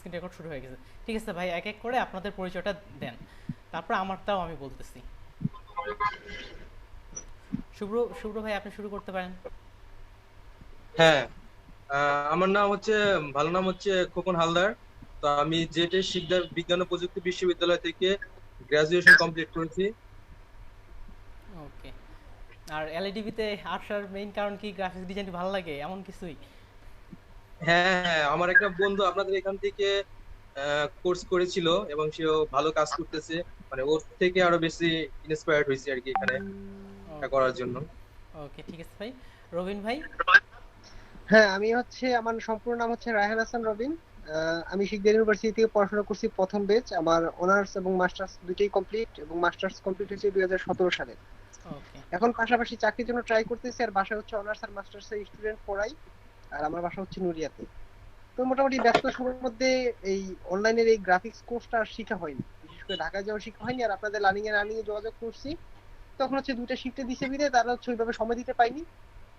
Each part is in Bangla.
স্ক্রিন রেকর্ড শুরু হয়ে গেছে। ঠিক আছে ভাই, এক এক করে আপনাদের পরিচয়টা দেন, তারপর আমারটাও আমি বলতেছি। শুভ্র, শুভ্র ভাই আপনি শুরু করতে পারেন। হ্যাঁ। আমার নাম হচ্ছে, ভালো নাম হচ্ছে খোকন হালদার। তো আমি জেটে শিকদার বিজ্ঞান ও প্রযুক্তি বিশ্ববিদ্যালয় থেকে গ্রাজুয়েশন কমপ্লিট করেছি। ওকে। আর এলইডিবিতে আসার মেইন কারণ কি, গ্রাফিক্স ডিজাইনটি ভালো লাগে এমন কিছুই? হ্যাঁ হ্যাঁ, আমার একটা বন্ধু আপনাদের এখান থেকে কোর্স করেছিল এবং সেও ভালো কাজ করতেছে। মানে ওর থেকে আরো বেশি ইন্সপায়ার্ড হয়েছি আর কি এখানে এটা ওকে। করার জন্য। ওকে ঠিক আছে ভাই। রবিন ভাই? হ্যাঁ, আমি হচ্ছে, আমার সম্পূর্ণ নাম হচ্ছে রায়হান হাসান রবিন। আমি শিকদার ইউনিভার্সিটি থেকে পড়াশোনা করছি প্রথম ব্যাচ। আমার অনার্স এবং মাস্টার্স দুইটাই কমপ্লিট, এবং মাস্টার্স কমপ্লিট হয়েছে 2017 সালে। ওকে। এখন পাশাপাশি চাকরির জন্য ট্রাই করতেছি, আর বাসা হচ্ছে অনার্স আর মাস্টার্স এর স্টুডেন্ট পড়াই। আর আমার বাসা হচ্ছে নুরিয়াতে। তো মোটামুটি ব্যস্ত সময়ের মধ্যে এই অনলাইনের এই গ্রাফিক্স কোর্সটা আর শেখা হয়নি, বিশেষ করে ঢাকায় যাওয়া শেখা হয়নি। আর আপনাদের লার্নিং এ যোগাযোগ করছি, তখন হচ্ছে দুইটা শিফটে দিছে বিদে তারা হচ্ছে ওইভাবে সময় দিতে পাইনি।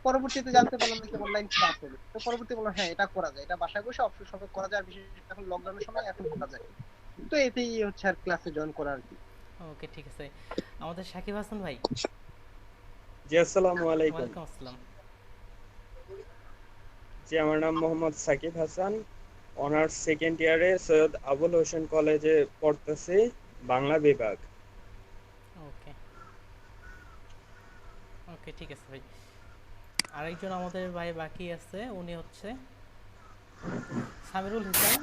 পরবর্তীতে জানতে পারলাম নাকি অনলাইন ক্লাস হবে, তো পরবর্তীতে বললাম হ্যাঁ এটা করা যায়, এটা বাসায় বসে অবসর সময় করা যায়, আর বিশেষ করে এখন লকডাউনের সময় এখন করা যায়। তো এতেই হচ্ছে আর ক্লাসে জয়েন করা আর কি। ওকে ঠিক আছে। আমাদের সাকিব হাসান ভাই? জি আসসালামু আলাইকুম। ওয়ালাইকুম আসসালাম। জি আমার নাম মোহাম্মদ সাকিব হাসান, অনার্স সেকেন্ড ইয়ারে সৈয়দ আবুল হোসেন কলেজে পড়তেছি, বাংলা বিভাগ। ওকে। ওকে ঠিক আছে ভাই। আরেকজন আমাদের ভাই বাকি আছে, উনি হচ্ছে সামিরুল হোসেন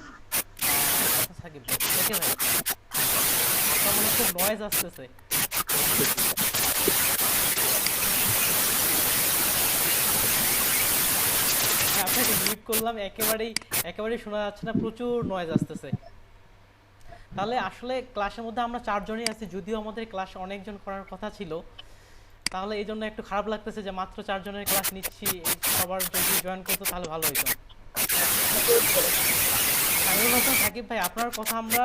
হাসান সাকিব ভাই। ওকে ভাই, আপনার মনে খুব নয়েজ আসতেছে। হ্যাঁ, আপনাকে মিউট করলাম, একেবারেই শোনা যাচ্ছে না, প্রচুর নয়েজ আসতেছে। তাহলে আসলে ক্লাসের মধ্যে আমরা চারজনই আছি, যদিও আমাদের ক্লাস অনেকজন করার কথা ছিল। তাহলে এই জন্য একটু খারাপ লাগতেছে যে মাত্র চারজনের ক্লাস নিচ্ছি। সবার যদি জয়েন করতো তাহলে ভালো হতো। সামিরুল হাসান সাকিব ভাই, আপনার কথা আমরা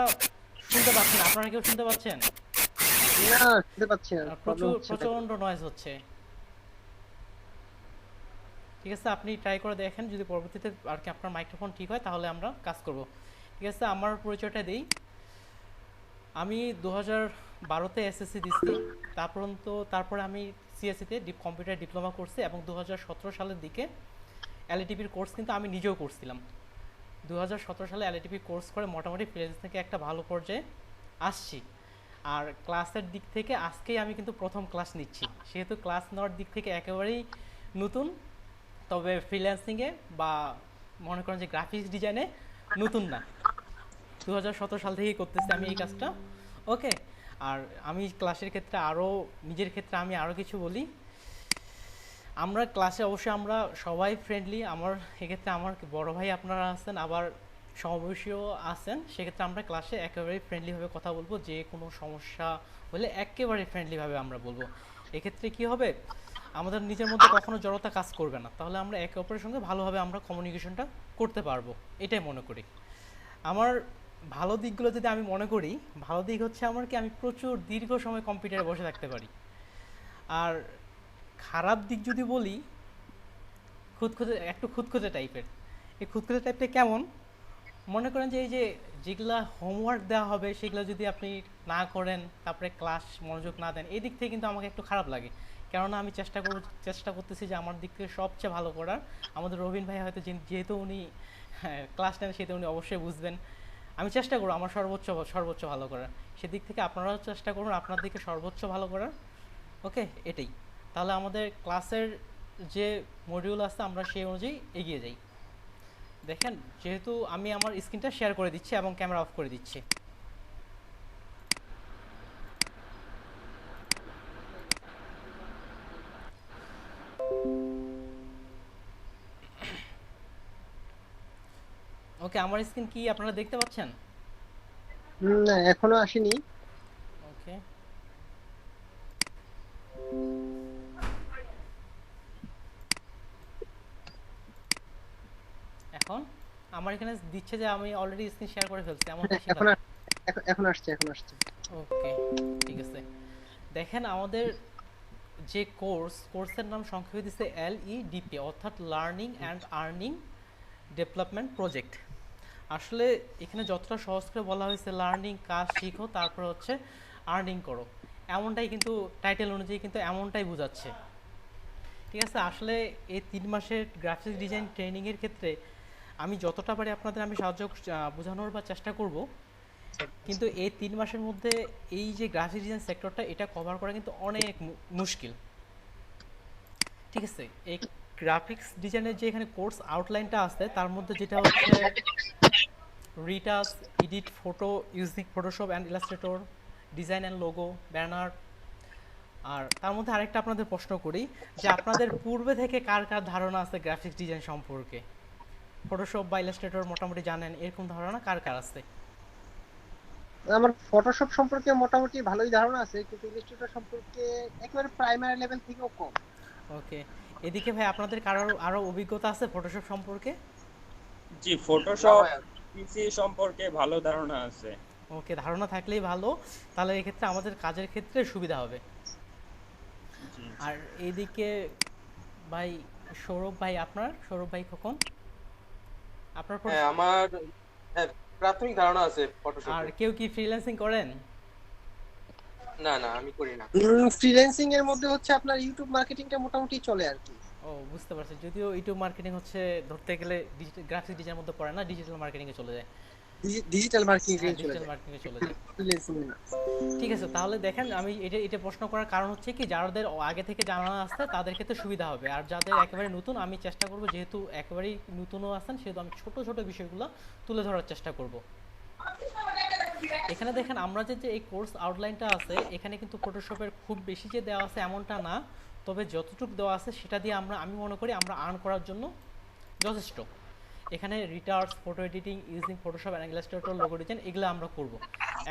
শুনতে পাচ্ছি না, আপনারা কেউ শুনতে পাচ্ছেন? না, শুনতে পাচ্ছি না, প্রবলেম প্রচুর হচ্ছে তাই। প্রচন্ড নয়েজ হচ্ছে। ঠিক আছে, আপনি ট্রাই করে দেখেন, যদি পরবর্তীতে আর কি আপনার মাইক্রোফোন ঠিক হয় তাহলে আমরা কাজ করব। ঠিক আছে, আমার পরিচয়টা দিই। আমি 2012-তে এসএসসি দিচ্ছি। তারপরে আমি সিএসসিতে কম্পিউটার ডিপ্লোমা করছি, এবং 2017 সালের দিকে এলইটিপির কোর্স কিন্তু আমি নিজেও করছিলাম। 2017 সালে এলইটিপি কোর্স করে মোটামুটি ফ্রিল্যান্স থেকে একটা ভালো পর্যায়ে আসছি। আর ক্লাসের দিক থেকে আজকেই আমি কিন্তু প্রথম ক্লাস নিচ্ছি, সেহেতু ক্লাস নেওয়ার দিক থেকে একেবারেই নতুন। তবে ফ্রিল্যান্সিংয়ে বা মনে করেন যে গ্রাফিক্স ডিজাইনে নতুন না, 2017 সাল থেকেই করতেছি আমি এই কাজটা। ওকে। আর আমি ক্লাসের ক্ষেত্রে আরও, নিজের ক্ষেত্রে আমি আরও কিছু বলি। আমরা ক্লাসে অবশ্যই আমরা সবাই ফ্রেন্ডলি। এক্ষেত্রে আমার বড় ভাই আপনারা আছেন, আবার সমবয়সীও আছেন। সেক্ষেত্রে আমরা ক্লাসে একেবারেই ফ্রেন্ডলিভাবে কথা বলবো, যে কোনো সমস্যা হলে একেবারে ফ্রেন্ডলিভাবে আমরা বলবো। এক্ষেত্রে কি হবে, আমাদের নিজের মধ্যে কখনো জড়তা কাজ করবে না, তাহলে আমরা একে অপরের সঙ্গে ভালোভাবে আমরা কমিউনিকেশনটা করতে পারবো, এটাই মনে করি। আমার ভালো দিকগুলো যদি আমি মনে করি, ভালো দিক হচ্ছে আমার কি, আমি প্রচুর দীর্ঘ সময় কম্পিউটারে বসে থাকতে পারি। আর খারাপ দিক যদি বলি, খুঁতখুঁতে টাইপের। এই খুঁতখুঁতে টাইপটা কেমন, মনে করেন যে এই যে যেগুলা হোমওয়ার্ক দেওয়া হবে সেগুলো যদি আপনি না করেন, তারপরে ক্লাস মনোযোগ না দেন, এই দিক থেকে কিন্তু আমাকে একটু খারাপ লাগে। কেননা আমি চেষ্টা করতেছি যে আমার দিক থেকে সবচেয়ে ভালো করার। আমাদের রবিন ভাই হয়তো যেহেতু উনি ক্লাস নেন, সেহেতু উনি অবশ্যই বুঝবেন। আমি চেষ্টা করবো আমার সর্বোচ্চ ভালো করার। সেদিক থেকে আপনারাও চেষ্টা করুন আপনার দিকে সর্বোচ্চ ভালো করার। ওকে, এটাই। তাহলে আমাদের ক্লাসের যে মডিউল আছে আমরা সেই অনুযায়ী এগিয়ে যাই। দেখেন, যেহেতু আমি আমার স্ক্রিনটা শেয়ার করে দিচ্ছি এবং ক্যামেরা অফ করে দিচ্ছি। ওকে, আমার স্ক্রিন কি আপনারা দেখতে পাচ্ছেন? না, এখনো আসেনি। ওকে। এখন আমার এখানে দিচ্ছে যে আমি অলরেডি স্ক্রিন শেয়ার করে ফেলছি, এমনটা হ্যাঁ, শেখাচ্ছে। এখন আসছে। ওকে ঠিক আছে। দেখেন, আমাদের যে কোর্সের নাম সংক্ষেপে দিচ্ছে এলইডিপি, অর্থাৎ learning and earning development project. আসলে এখানে যতটা সহজ করে বলা হয়েছে লার্নিং কাজ শিখো তারপর হচ্ছে আর্নিং করো, এমনটাই কিন্তু টাইটেল অনুযায়ী কিন্তু এমনটাই বোঝাচ্ছে। ঠিক আছে, আসলে এই 3 মাসের গ্রাফিক্স ডিজাইন ট্রেনিংয়ের ক্ষেত্রে আমি যতটা পারি আপনাদের আমি সাহায্য বোঝানোর বা চেষ্টা করব, কিন্তু এই 3 মাসের মধ্যে এই যে গ্রাফিক্স ডিজাইন সেক্টরটা এটা কভার করা কিন্তু অনেক মুশকিল। ঠিক আছে, এই গ্রাফিক্স ডিজাইনের যে এখানে কোর্স আউটলাইনটা আছে তার মধ্যে যেটা হচ্ছে retouch, edit photo using Photoshop and Illustrator, design and logo, banner. আর তার মধ্যে আরেকটা আপনাদের প্রশ্ন করি যে আপনাদের পূর্বে থেকে কার কার ধারণা আছে গ্রাফিক্স ডিজাইন সম্পর্কে? ফটোশপ বা ইলাস্ট্রেটর মোটামুটি জানেন, এরকম ধারণা কার কার আছে? আমার ফটোশপ সম্পর্কে মোটামুটি ভালোই ধারণা আছে, কিন্তু ইলাস্ট্রেটর সম্পর্কে একেবারে প্রাইমারি লেভেল থেকেও কম। ওকে, এদিকে ভাই আপনাদের কারোর আরো অভিজ্ঞতা আছে ফটোশপ সম্পর্কে? জি, ফটোশপ পিসি সম্পর্কে ভালো ধারণা আছে। ওকে, ধারণা থাকলেই ভালো, তাহলে এক্ষেত্রে আমাদের কাজের ক্ষেত্রে সুবিধা হবে। জি। আর এইদিকে ভাই সৌরভ ভাই, সৌরভ ভাই কখন আপনার হ্যাঁ আমার হ্যাঁ প্রাথমিক ধারণা আছে আর ফটোশপে। কেউ কি ফ্রিল্যান্সিং করেন? না না আমি করি না। ফ্রিল্যান্সিং এর মধ্যে হচ্ছে আপনার ইউটিউব মার্কেটিংটা মোটামুটি চলে আর কি। ও বুঝতে পারছি, যদিও ইউটিউব মার্কেটিং হচ্ছে ধরতে গেলে গ্রাফিক্স ডিজাইনের মধ্যে পড়ে না, ডিজিটাল মার্কেটিং এ চলে যায়। ডিজিটাল মার্কেটিং হ্যাঁ, এ চলে ডিজিটাল যায়, মার্কেটিং এ চলে যায়। ফ্রিল্যান্সিং না। ঠিক আছে, তাহলে দেখেন আমি এটা প্রশ্ন করার কারণ হচ্ছে কি যাদের আগে থেকে জানা আছে তাদের ক্ষেত্রে সুবিধা হবে, আর যাদের একেবারে নতুন আমি চেষ্টা করব, যেহেতু একেবারেই নতুনও আছেন সেহেতু আমি ছোট ছোট বিষয়গুলো তুলে ধরার চেষ্টা করব। এখানে দেখেন আমরা যে এই কোর্স আউটলাইনটা আছে এখানে কিন্তু ফটোশপের খুব বেশি যে দেওয়া আছে এমনটা না, তবে যতটুকু দেওয়া আছে সেটা দিয়ে আমি মনে করি আমরা আর্ন করার জন্য যথেষ্ট। এখানে Reiter's, photo editing using Photoshop and Illustrator, logo design এগুলো আমরা করব।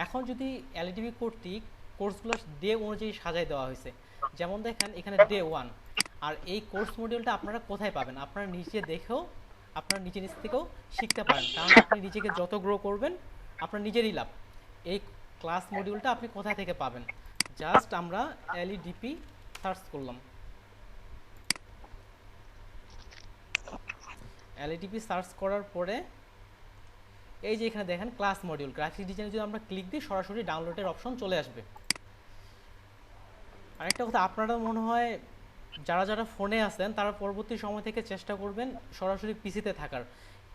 এখন যদি এলইডিবি কর্তৃক কোর্সগুলো ডে অনুযায়ী সাজায় দেওয়া হয়েছে, যেমন দেখেন এখানে ডে 1, আর এই কোর্স মডিউলটা আপনারা কোথায় পাবেন? আপনারা নিজে দেখেও আপনারা নিজে নিজ থেকেও শিখতে পারেন, কারণ আপনি নিজেকে যত গ্রো করবেন আপনার নিজেরই লাভ। এই ক্লাস মডিউলটা আপনি কোথা থেকে পাবেন? জাস্ট আমরা এলইডিপি সার্চ করলাম, এলইডিপি সার্চ করার পরে এই যে এখানে দেখেন ক্লাস মডিউল গ্রাফিক্স ডিজাইনে যদি আমরা ক্লিক দিই সরাসরি ডাউনলোডের অপশন চলে আসবে। আরেকটা কথা, আপনারা মনে হয় যারা যারা ফোনে আছেন তারা পরবর্তী সময় থেকে চেষ্টা করবেন সরাসরি পিসিতে থাকার,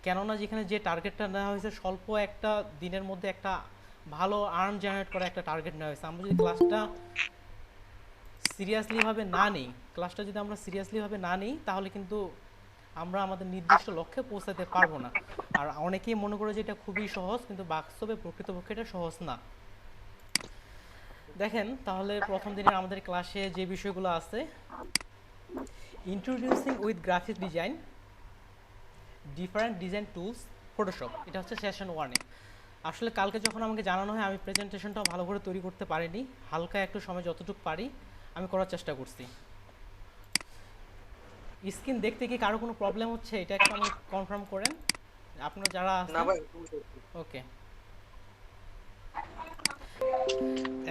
কেননা যেখানে যে টার্গেটটা নেওয়া হয়েছে স্বল্প একটা দিনের মধ্যে একটা ভালো আর্ন জেনারেট করা একটা টার্গেট নেওয়া হয়েছে। আমরা যদি ক্লাসটা সিরিয়াসলিভাবে না নিই তাহলে কিন্তু আমরা আমাদের নির্দিষ্ট লক্ষ্যে পৌঁছাতে পারবো না। আর অনেকেই মনে করে যে এটা খুবই সহজ, কিন্তু বাস্তবে প্রকৃতপক্ষে এটা সহজ না। দেখেন তাহলে প্রথম দিনের আমাদের ক্লাসে যে বিষয়গুলো আছে, introducing with graphic design, different design tools, Photoshop, এটা হচ্ছে সেশন 1-এ। আসলে কালকে যখন আমাকে জানানো হয় আমি প্রেজেন্টেশনটা ভালো করে তৈরি করতে পারিনি, হালকা একটু সময় যতটুকু পারি আমি করার চেষ্টা করছি। স্ক্রিন দেখতে কি কারো কোনো প্রবলেম হচ্ছে? এটা একটু আমি কনফার্ম করেন আপনারা যারা না আছেন। ভাই ওকে,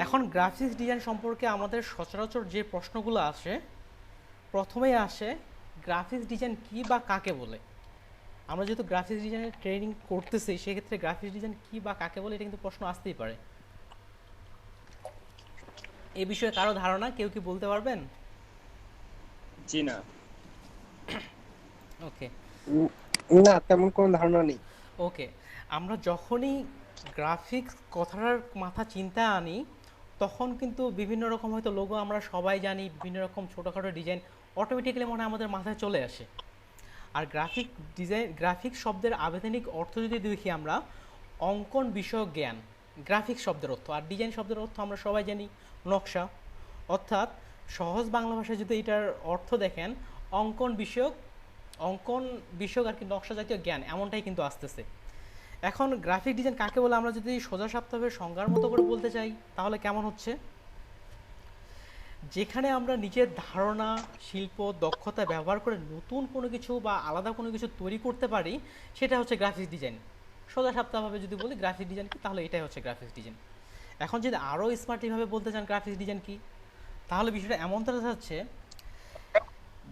এখন গ্রাফিক্স ডিজাইন সম্পর্কে আমাদের সচরাচর যে প্রশ্নগুলো আসে, প্রথমেই আসে গ্রাফিক্স ডিজাইন কি বা কাকে বলে। আমরা যেহেতু গ্রাফিক্স ডিজাইনের ট্রেনিং করতেছি সেক্ষেত্রে গ্রাফিক্স ডিজাইন কি বা কাকে বলে এটা কিন্তু প্রশ্ন আসতেই পারে। এই বিষয়ে কারো ধারণা কেউ কি বলতে পারবেন? জি না। ওকে না, তেমন কোনো ধারণা নেই। ওকে, আমরা যখনই গ্রাফিক্স কথাটার মাথা চিন্তা আনি তখন কিন্তু বিভিন্ন রকম হয়তো লোগো আমরা সবাই জানি, বিভিন্ন রকম ছোটোখাটো ডিজাইন অটোমেটিক্যালি মনে হয় আমাদের মাথায় চলে আসে। আর গ্রাফিক শব্দের আবেদনিক অর্থ যদি দেখি আমরা, অঙ্কন বিষয়ক জ্ঞান গ্রাফিক শব্দের অর্থ, আর ডিজাইন শব্দের অর্থ আমরা সবাই জানি নকশা। অর্থাৎ সহজ বাংলা ভাষায় যদি এটার অর্থ দেখেন অঙ্কন বিষয়ক আর কি নকশা জাতীয় জ্ঞান, এমনটাই কিন্তু আসতেছে। এখন গ্রাফিক ডিজাইন কাকে বলে আমরা যদি সোজা সাপ্তাহের সংজ্ঞার মতো করে বলতে চাই তাহলে কেমন হচ্ছে? যেখানে আমরা নিজের ধারণা, শিল্প, দক্ষতা ব্যবহার করে নতুন কোনো কিছু বা আলাদা কোনো কিছু তৈরি করতে পারি, সেটা হচ্ছে গ্রাফিক্স ডিজাইন। সোজা সাপ্তাহভাবে যদি বলি গ্রাফিক ডিজাইন কি, তাহলে এটাই হচ্ছে গ্রাফিক্স ডিজাইন। এখন যদি আরও স্মার্টলিভাবে বলতে চান গ্রাফিক্স ডিজাইন কি, তাহলে বিষয়টা এমন ধরা যাচ্ছে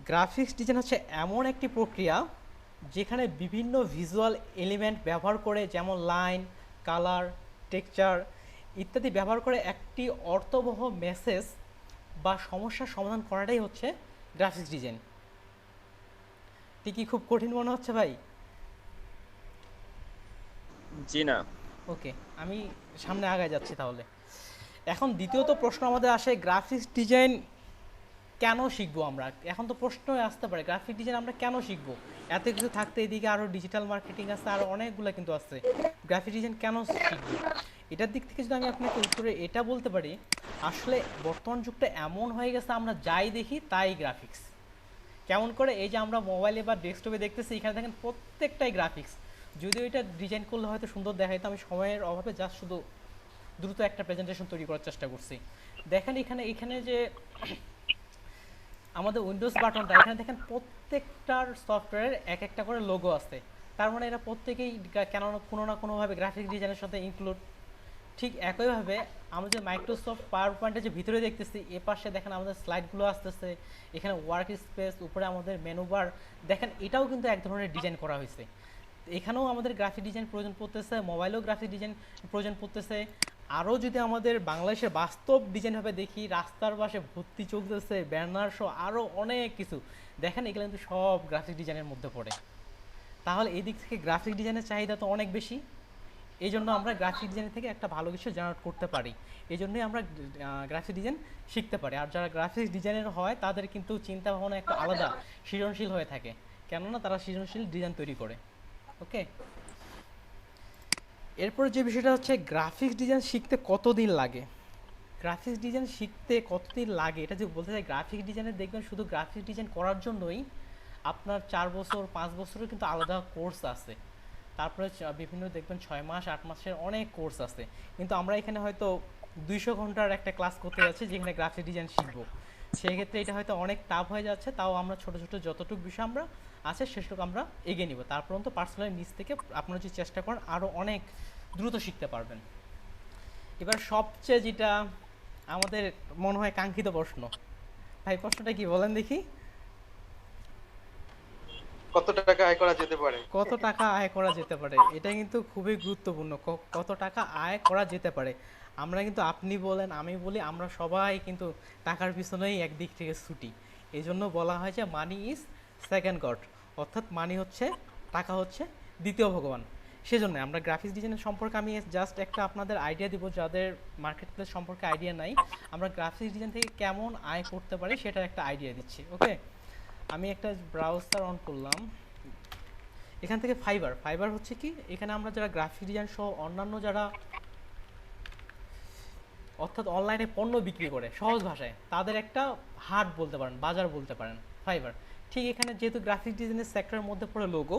গ্রাফিক্স ডিজাইন হচ্ছে এমন একটি প্রক্রিয়া যেখানে বিভিন্ন ভিজুয়াল এলিমেন্ট ব্যবহার করে, যেমন লাইন, কালার, টেক্সচার ইত্যাদি ব্যবহার করে একটি অর্থবহ মেসেজ বা সমস্যার সমাধান করাটাই হচ্ছে গ্রাফিক্স ডিজাইন। এটি কি খুব কঠিন মনে হচ্ছে ভাই? জি না। ওকে, আমি সামনে আগায় যাচ্ছি তাহলে। এখন দ্বিতীয়ত প্রশ্ন আমাদের আসে, গ্রাফিক্স ডিজাইন কেন শিখবো আমরা? এখন তো প্রশ্ন আসতে পারে গ্রাফিক ডিজাইন আমরা কেন শিখবো? এত কিছু থাকতে এদিকে আরও ডিজিটাল মার্কেটিং আছে, আরও অনেকগুলো কিন্তু আছে, গ্রাফিক ডিজাইন কেন শিখবো? এটার দিক থেকে যদি আমি আপনাকে উত্তরে এটা বলতে পারি, আসলে বর্তমান যুগটা এমন হয়ে গেছে আমরা যাই দেখি তাই গ্রাফিক্স। কেমন করে? এই যে আমরা মোবাইলে বা ডেস্কটপে দেখতেছি, এখানে দেখেন প্রত্যেকটাই গ্রাফিক্স। যদিও এটা ডিজাইন করলে হয়তো সুন্দর দেখাইতো, আমি সময়ের অভাবে জাস্ট শুধু দ্রুত একটা প্রেজেন্টেশন তৈরি করার চেষ্টা করছি। দেখেন এখানে যে আমাদের উইন্ডোজ বাটনটা, এখানে দেখেন প্রত্যেকটার সফটওয়্যারের এক একটা করে লোগো আছে। তার মানে এরা প্রত্যেকেই কেন কোনো না কোনোভাবে গ্রাফিক ডিজাইনের সাথে ইনক্লুড। ঠিক একইভাবে আমরা যে মাইক্রোসফট পাওয়ার পয়েন্টে যে ভিতরে দেখতেছি, এ পাশে দেখেন আমাদের স্লাইডগুলো আসতেছে, এখানে ওয়ার্ক স্পেস, উপরে আমাদের মেনু বার, দেখেন এটাও কিন্তু এক ধরনের ডিজাইন করা হয়েছে। এখানেও আমাদের গ্রাফিক ডিজাইন প্রয়োজন পড়তেছে, মোবাইলেও গ্রাফিক ডিজাইন প্রয়োজন পড়তেছে। আরও যদি আমাদের বাংলাদেশের বাস্তব ডিজাইনভাবে দেখি, রাস্তার পাশে ভর্তি চলতেছে, ব্যানার সহ আরও অনেক কিছু, দেখেন এগুলো কিন্তু সব গ্রাফিক ডিজাইনের মধ্যে পড়ে। তাহলে এই দিক থেকে গ্রাফিক ডিজাইনের চাহিদা তো অনেক বেশি। এই জন্য আমরা গ্রাফিক ডিজাইন থেকে একটা ভালো কিছু জেনারেট করতে পারি, এই জন্যই আমরা গ্রাফিক ডিজাইন শিখতে পারি। আর যারা গ্রাফিক্স ডিজাইনার হয় তাদের কিন্তু চিন্তা ভাবনা একটা আলাদা, সৃজনশীল হয়ে থাকে, কেননা তারা সৃজনশীল ডিজাইন তৈরি করে। ওকে, এরপর যে বিষয়টা হচ্ছে গ্রাফিক্স ডিজাইন শিখতে কতদিন লাগে। গ্রাফিক্স ডিজাইন শিখতে কতদিন লাগে এটা যে বলতে চাই, গ্রাফিক ডিজাইনের দেখবেন শুধু গ্রাফিক ডিজাইন করার জন্যই আপনার 4 বছর 5 বছরের কিন্তু আলাদা কোর্স আছে। তারপরে বিভিন্ন দেখবেন 6 মাস 8 মাসের অনেক কোর্স আছে। কিন্তু আমরা এখানে হয়তো 200 ঘন্টার একটা ক্লাস করতে যাচ্ছি যেখানে গ্রাফিক ডিজাইন শিখবো, সেক্ষেত্রে এটা হয়তো অনেক টাফ হয়ে যাচ্ছে। তাও আমরা ছোট ছোট যতটুকু বিষয় আমরা আছে সেটুকু আমরা এগিয়ে নিব। তারপর তো পার্সোনালি নিজ থেকে আপনারা যদি চেষ্টা করেন আরও অনেক দ্রুত শিখতে পারবেন। এবার সবচেয়ে যেটা আমাদের মনে হয় কাঙ্ক্ষিত প্রশ্ন, ভাই প্রশ্নটা কি বলেন দেখি? কত টাকা আয় করা যেতে পারে? কত টাকা আয় করা যেতে পারে, এটা কিন্তু খুবই গুরুত্বপূর্ণ। কত টাকা আয় করা যেতে পারে, আমরা কিন্তু আপনি বলেন আমি বলি, আমরা সবাই কিন্তু টাকার পিছনেই একদিক থেকে ছুটি। এই জন্য বলা হয় যে মানি ইজ সেকেন্ড গড, অর্থাৎ মানি হচ্ছে, টাকা হচ্ছে দ্বিতীয় ভগবান। সেজন্য আমরা গ্রাফিক্স ডিজাইনের সম্পর্কে আমি জাস্ট একটা আপনাদের আইডিয়া দিব, যাদের মার্কেট প্লেস সম্পর্কে আইডিয়া নাই, আমরা গ্রাফিক্স ডিজাইন থেকে কেমন আয় করতে পারি সেটার একটা আইডিয়া দিচ্ছি। ওকে, আমি একটা ব্রাউজার অন করলাম, এখান থেকে ফাইবার হচ্ছে কি, এখানে আমরা যারা গ্রাফিক ডিজাইন সহ অন্যান্য যারা অর্থাৎ অনলাইনে পণ্য বিক্রি করে সহজ ভাষায়, তাদের একটা হাট বলতে পারেন, বাজার বলতে পারেন ফাইবার। ঠিক এখানে যেহেতু গ্রাফিক ডিজাইনের সেক্টরের মধ্যে পড়ে লোগো,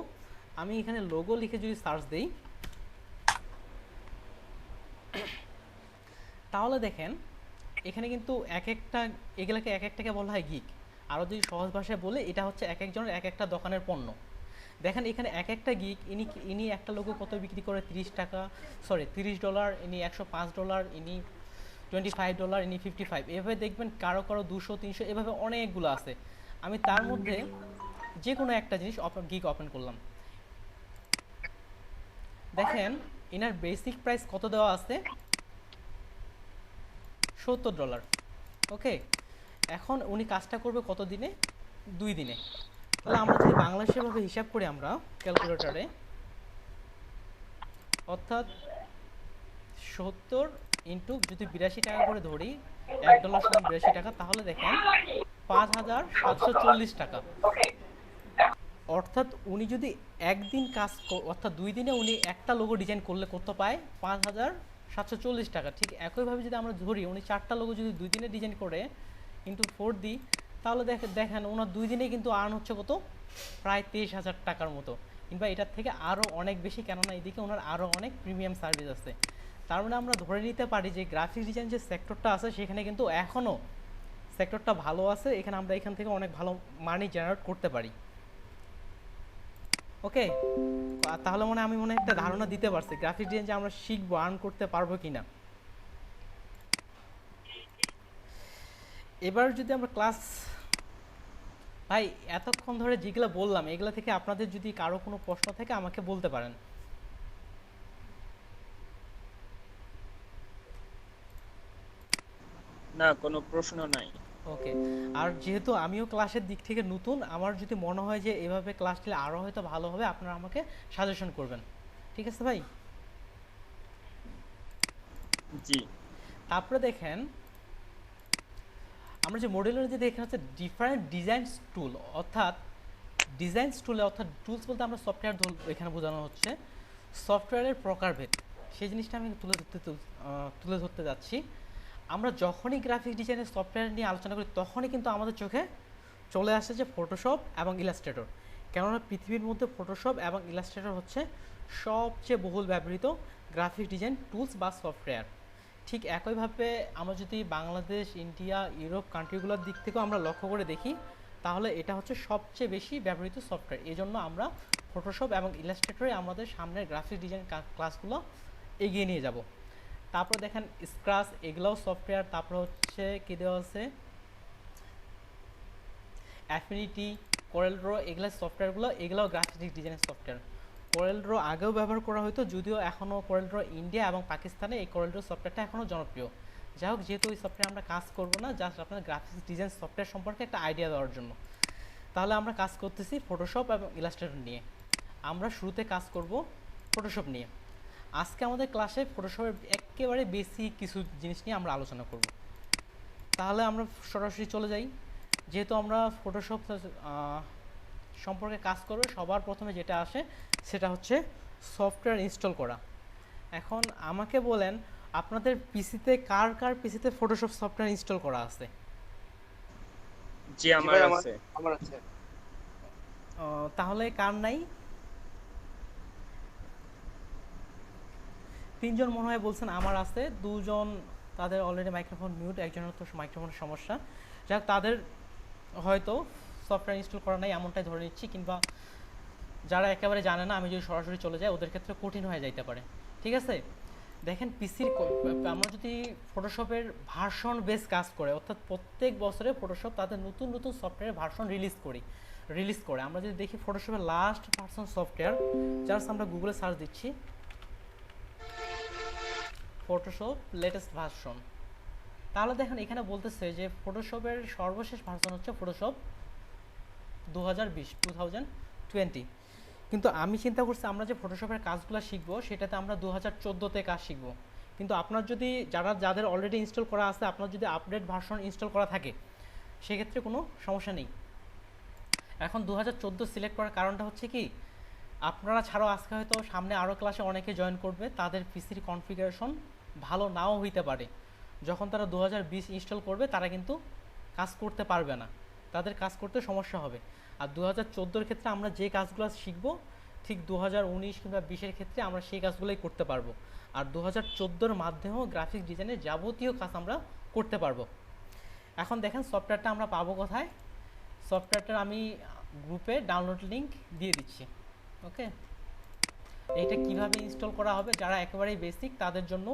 আমি এখানে লোগো লিখে যদি সার্চ দিই, তাহলে দেখেন এখানে কিন্তু এগুলাকে এক একটাকে বলা হয় গিগ। আরও যদি সহজ ভাষায় বলে, এটা হচ্ছে এক একজনের এক একটা দোকানের পণ্য। দেখেন এখানে এক একটা গিগ, ইনি একটা লোগো কত বিক্রি করে, $30, ইনি $105, ইনি $25, ইনি $55, এভাবে দেখবেন কারো 200 300 এভাবে অনেকগুলো আছে। আমি তার মধ্যে যে কোনো একটা জিনিস গিগ ওপেন করলাম, দেখেন এনার বেসিক প্রাইস কত দেওয়া আছে, $70। ওকে, এখন উনি কাজটা করবে কত দিনে? 2 দিনে। তাহলে আমরা যদি বাংলাদেশের ভাবে হিসাব করি আমরা ক্যালকুলেটরে, অর্থাৎ 70 ইন্টু যদি 82 টাকা করে ধরি, $1 সমান 82 টাকা, তাহলে দেখেন 5740 টাকা। অর্থাৎ উনি যদি একদিন অর্থাৎ 2 দিনে উনি একটা লোগো ডিজাইন করলে কত পায়? 5740 টাকা। ঠিক একইভাবে যদি আমরা ধরি উনি 4টা লোগো যদি 2 দিনে ডিজাইন করে ইন্টু 4 দিই, তাহলে দেখেন ওনার 2 দিনে কিন্তু আর্ন হচ্ছে কত? প্রায় 23,000 টাকার মতো, কিংবা এটার থেকে আরও অনেক বেশি, কেননা এদিকে ওনার আরও অনেক প্রিমিয়াম সার্ভিস আছে। তার মানে আমরা ধরে নিতে পারি যে গ্রাফিক ডিজাইন যে সেক্টরটা আছে সেখানে কিন্তু এখনও সেক্টরটা ভালো আছে, এখানে আমরা এখান থেকে অনেক ভালো মানি জেনারেট করতে পারি। ওকে, তাহলে আমি মনে হয় একটা ধারণা দিতে পারছি গ্রাফিক ডিজাইন যে আমরা শিখবো, আর্ন করতে পারবো কিনা। এবার যদি আমরা ভাই এতক্ষণ ধরে যেগুলো বললাম এগুলো থেকে আপনাদের যদি কারো কোনো প্রশ্ন থাকে আমাকে বলতে পারেন। না, কোনো প্রশ্ন নাই। ওকে। আর যেহেতু আমিও ক্লাসের দিক থেকে নতুন, আমার যদি মনে হয় যে এভাবে ক্লাস নিলে আরও হয়তো ভালো হবে, আপনারা আমাকে সাজেশন করবেন। ঠিক আছে ভাই? জি। তারপরে দেখেন আমরা যে মডেলের যে দেখেন হচ্ছে ডিফারেন্ট ডিজাইনস টুল, অর্থাৎ ডিজাইনস টুলে অর্থাৎ টুলস বলতে আমরা সফটওয়্যার এখানে বোঝানো হচ্ছে সফটওয়্যারের প্রকারভেদ। সেই জিনিসটা আমি তুলে ধরতে যাচ্ছি। আমরা যখনই গ্রাফিক ডিজাইনের সফটওয়্যার নিয়ে আলোচনা করি তখনই কিন্তু আমাদের চোখে চলে আসে যে ফটোশপ এবং ইলাস্ট্রেটর। কেননা পৃথিবীর মধ্যে ফটোশপ এবং ইলাস্ট্রেটর হচ্ছে সবচেয়ে বহুল ব্যবহৃত গ্রাফিক ডিজাইন টুলস বা সফটওয়্যার। ঠিক একইভাবে আমরা যদি বাংলাদেশ, ইন্ডিয়া, ইউরোপ কান্ট্রিগুলোর দিক থেকেও আমরা লক্ষ্য করে দেখি তাহলে এটা হচ্ছে সবচেয়ে বেশি ব্যবহৃত সফটওয়্যার। এই জন্য আমরা ফটোশপ এবং ইলাস্ট্রেটরে আমাদের সামনের গ্রাফিক ডিজাইন ক্লাসগুলো এগিয়ে নিয়ে যাব। তারপর দেখেন স্ক্রাচ, এগুলোও সফটওয়্যার। তারপর হচ্ছে কী দেওয়া আছে, অ্যাফিনিটি, কোরেল ড্র, এগুলো সফটওয়্যারগুলো এগুলোও গ্রাফিক ডিজাইনের সফটওয়্যার। কোরেল ড্র আগেও ব্যবহার করা হতো, যদিও এখনও কোরেল ড্র ইন্ডিয়া এবং পাকিস্তানে এই কোরেল ড্র সফটওয়্যারটা এখনও জনপ্রিয়। যাই হোক, যেহেতু এই সফটওয়্যার আমরা কাজ করব না, জাস্ট আপনার গ্রাফিক্স ডিজাইন সফটওয়্যার সম্পর্কে একটা আইডিয়া দেওয়ার জন্য, তাহলে আমরা কাজ করতেছি ফটোশপ এবং ইলাস্ট্রেটর নিয়ে। আমরা শুরুতে কাজ করব ফটোশপ নিয়ে। আজকে আমাদের ক্লাসে ফটোশপের একেবারে বেসিক কিছু জিনিস নিয়ে আমরা আলোচনা করব। তাহলে আমরা সরাসরি চলে যাই। যেহেতু আমরা ফটোশপ সম্পর্কে কাজ করব, সবার প্রথমে যেটা আসে সেটা হচ্ছে সফটওয়্যার ইনস্টল করা। এখন আমাকে বলেন আপনাদের পিসিতে কার পিসিতে ফটোশপ সফটওয়্যার ইনস্টল করা আছে? জি, জি আমার ভাই, আছে। আমার আছে। তাহলে কার নাই? তিনজন মনে হয় বলছেন আমার আছে, দুজন তাদের অলরেডি মাইক্রোফোন মিউট, একজনের তো মাইক্রোফোনের সমস্যা। যাক, তাদের হয়তো সফটওয়্যার ইনস্টল করা নাই এমনটাই ধরে নিচ্ছি, কিংবা যারা একেবারে জানে না আমি যদি সরাসরি চলে যাই ওদের ক্ষেত্রে কঠিন হয়ে যাইতে পারে। ঠিক আছে, দেখেন পিসির আমরা যদি ফটোশপের ভার্সন বেস কাজ করে, অর্থাৎ প্রত্যেক বছরে ফটোশপ তাদের নতুন নতুন সফটওয়্যারের ভার্সন রিলিজ করে। আমরা যদি দেখি ফটোশপের লাস্ট ভার্সন সফটওয়্যার, জাস্ট আমরা গুগলে সার্চ দিচ্ছি ফটোশপ লেটেস্ট ভার্সন, তাহলে দেখেন এখানে বলতেছে যে ফটোশপের সর্বশেষ ভার্সন হচ্ছে ফটোশপ 2020। কিন্তু আমি চিন্তা করছি আমরা যে ফটোশপের কাজগুলো শিখবো সেটাতে আমরা 2014-তে কাজ শিখবো। কিন্তু আপনার যদি যাদের অলরেডি ইনস্টল করা আছে, আপনার যদি আপডেট ভার্সন ইনস্টল করা থাকে সেক্ষেত্রে কোনো সমস্যা নেই। এখন 2014 সিলেক্ট করার কারণটা হচ্ছে কি, আপনারা ছাড়াও আজকে হয়তো সামনে আরও ক্লাসে অনেকে জয়েন করবে, তাদের পিসির কনফিগারেশন ভালো নাও হইতে পারে। যখন তারা 2020 ইনস্টল করবে তারা কিন্তু কাজ করতে পারবে না, তাদের কাজ করতে সমস্যা হবে। আর 2014-র ক্ষেত্রে আমরা যে কাজগুলো শিখব ঠিক 2019 কিংবা 20-এর ক্ষেত্রে আমরা সেই কাজগুলোই করতে পারবো। আর 2014-র মাধ্যমেও গ্রাফিক ডিজাইনের যাবতীয় কাজ আমরা করতে পারবো। এখন দেখেন সফটওয়্যারটা আমরা পাবো কোথায়। সফটওয়্যারটা আমি গ্রুপে ডাউনলোড লিঙ্ক দিয়ে দিচ্ছি। ওকে, এইটা কিভাবে ইনস্টল করা হবে যারা একেবারেই বেসিক তাদের জন্য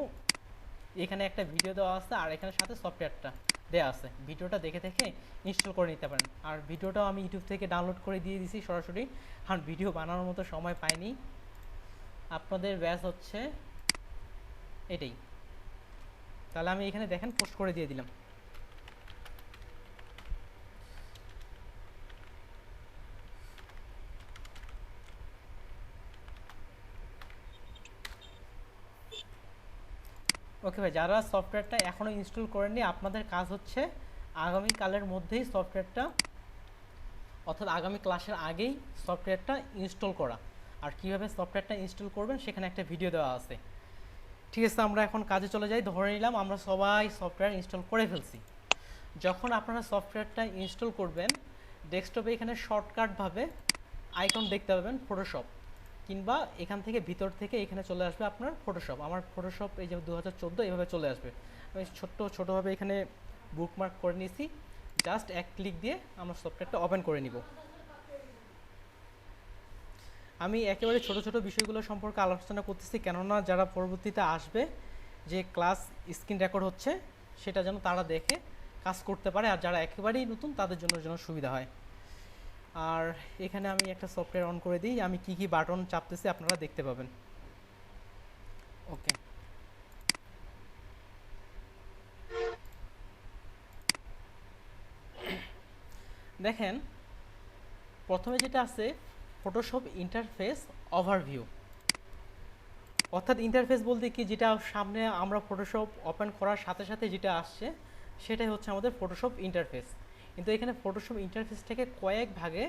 এখানে একটা ভিডিও দেওয়া আছে, আর এখানে সাথে সফটওয়্যারটা দেওয়া আছে, ভিডিওটা দেখে দেখে ইনস্টল করে নিতে পারেন। আর ভিডিওটাও আমি ইউটিউব থেকে ডাউনলোড করে দিয়ে দিছি সরাসরি, আর ভিডিও বানানোর মতো সময় পাইনি। আপনাদের ব্যাস হচ্ছে এটাই, তাহলে আমি এখানে দেখেন পোস্ট করে দিয়ে দিলাম। ওকে ভাই, যারা সফটওয়্যারটা এখনও ইনস্টল করেননি আপনাদের কাজ হচ্ছে আগামীকালের মধ্যেই সফটওয়্যারটা, অর্থাৎ আগামী ক্লাসের আগেই সফটওয়্যারটা ইনস্টল করা। আর কীভাবে সফটওয়্যারটা ইনস্টল করবেন সেখানে একটা ভিডিও দেওয়া আছে। ঠিক আছে, আমরা এখন কাজে চলে যাই। ধরে নিলাম আমরা সবাই সফটওয়্যার ইনস্টল করে ফেলছি। যখন আপনারা সফটওয়্যারটা ইনস্টল করবেন, ডেস্কটপে এখানে শর্টকাটভাবে আইকন দেখতে পাবেন ফটোশপ, কিংবা এখান থেকে ভিতর থেকে এখানে চলে আসবে আপনার ফটোশপ। আমার ফটোশপ এই যে 2014 এইভাবে চলে আসবে। আমি ছোটোভাবে এখানে বুকমার্ক করে নিয়েছি, জাস্ট এক ক্লিক দিয়ে আমরা সফটওয়্যারটা ওপেন করে নিব। আমি একেবারে ছোট ছোট বিষয়গুলো সম্পর্কে আলোচনা করতেছি, কেননা যারা পরবর্তীতে আসবে যে ক্লাস স্ক্রিন রেকর্ড হচ্ছে সেটা যেন তারা দেখে কাজ করতে পারে, আর যারা একেবারেই নতুন তাদের জন্য যেন সুবিধা হয়। আর এখানে আমি একটা সফটওয়্যার অন করে দিই, আমি কি কি বাটন চাপতেছি আপনারা দেখতে পাবেন। ওকে, দেখেন প্রথমে যেটা আছে ফটোশপ ইন্টারফেস ওভারভিউ, অর্থাৎ ইন্টারফেস বলতে কি, যেটা সামনে আমরা ফটোশপ ওপেন করার সাথে সাথে যেটা আসছে সেটাই হচ্ছে আমাদের ফটোশপ ইন্টারফেস। কিন্তু এখানে ফটোশপ ইন্টারফেসটাকে কয়েক ভাগে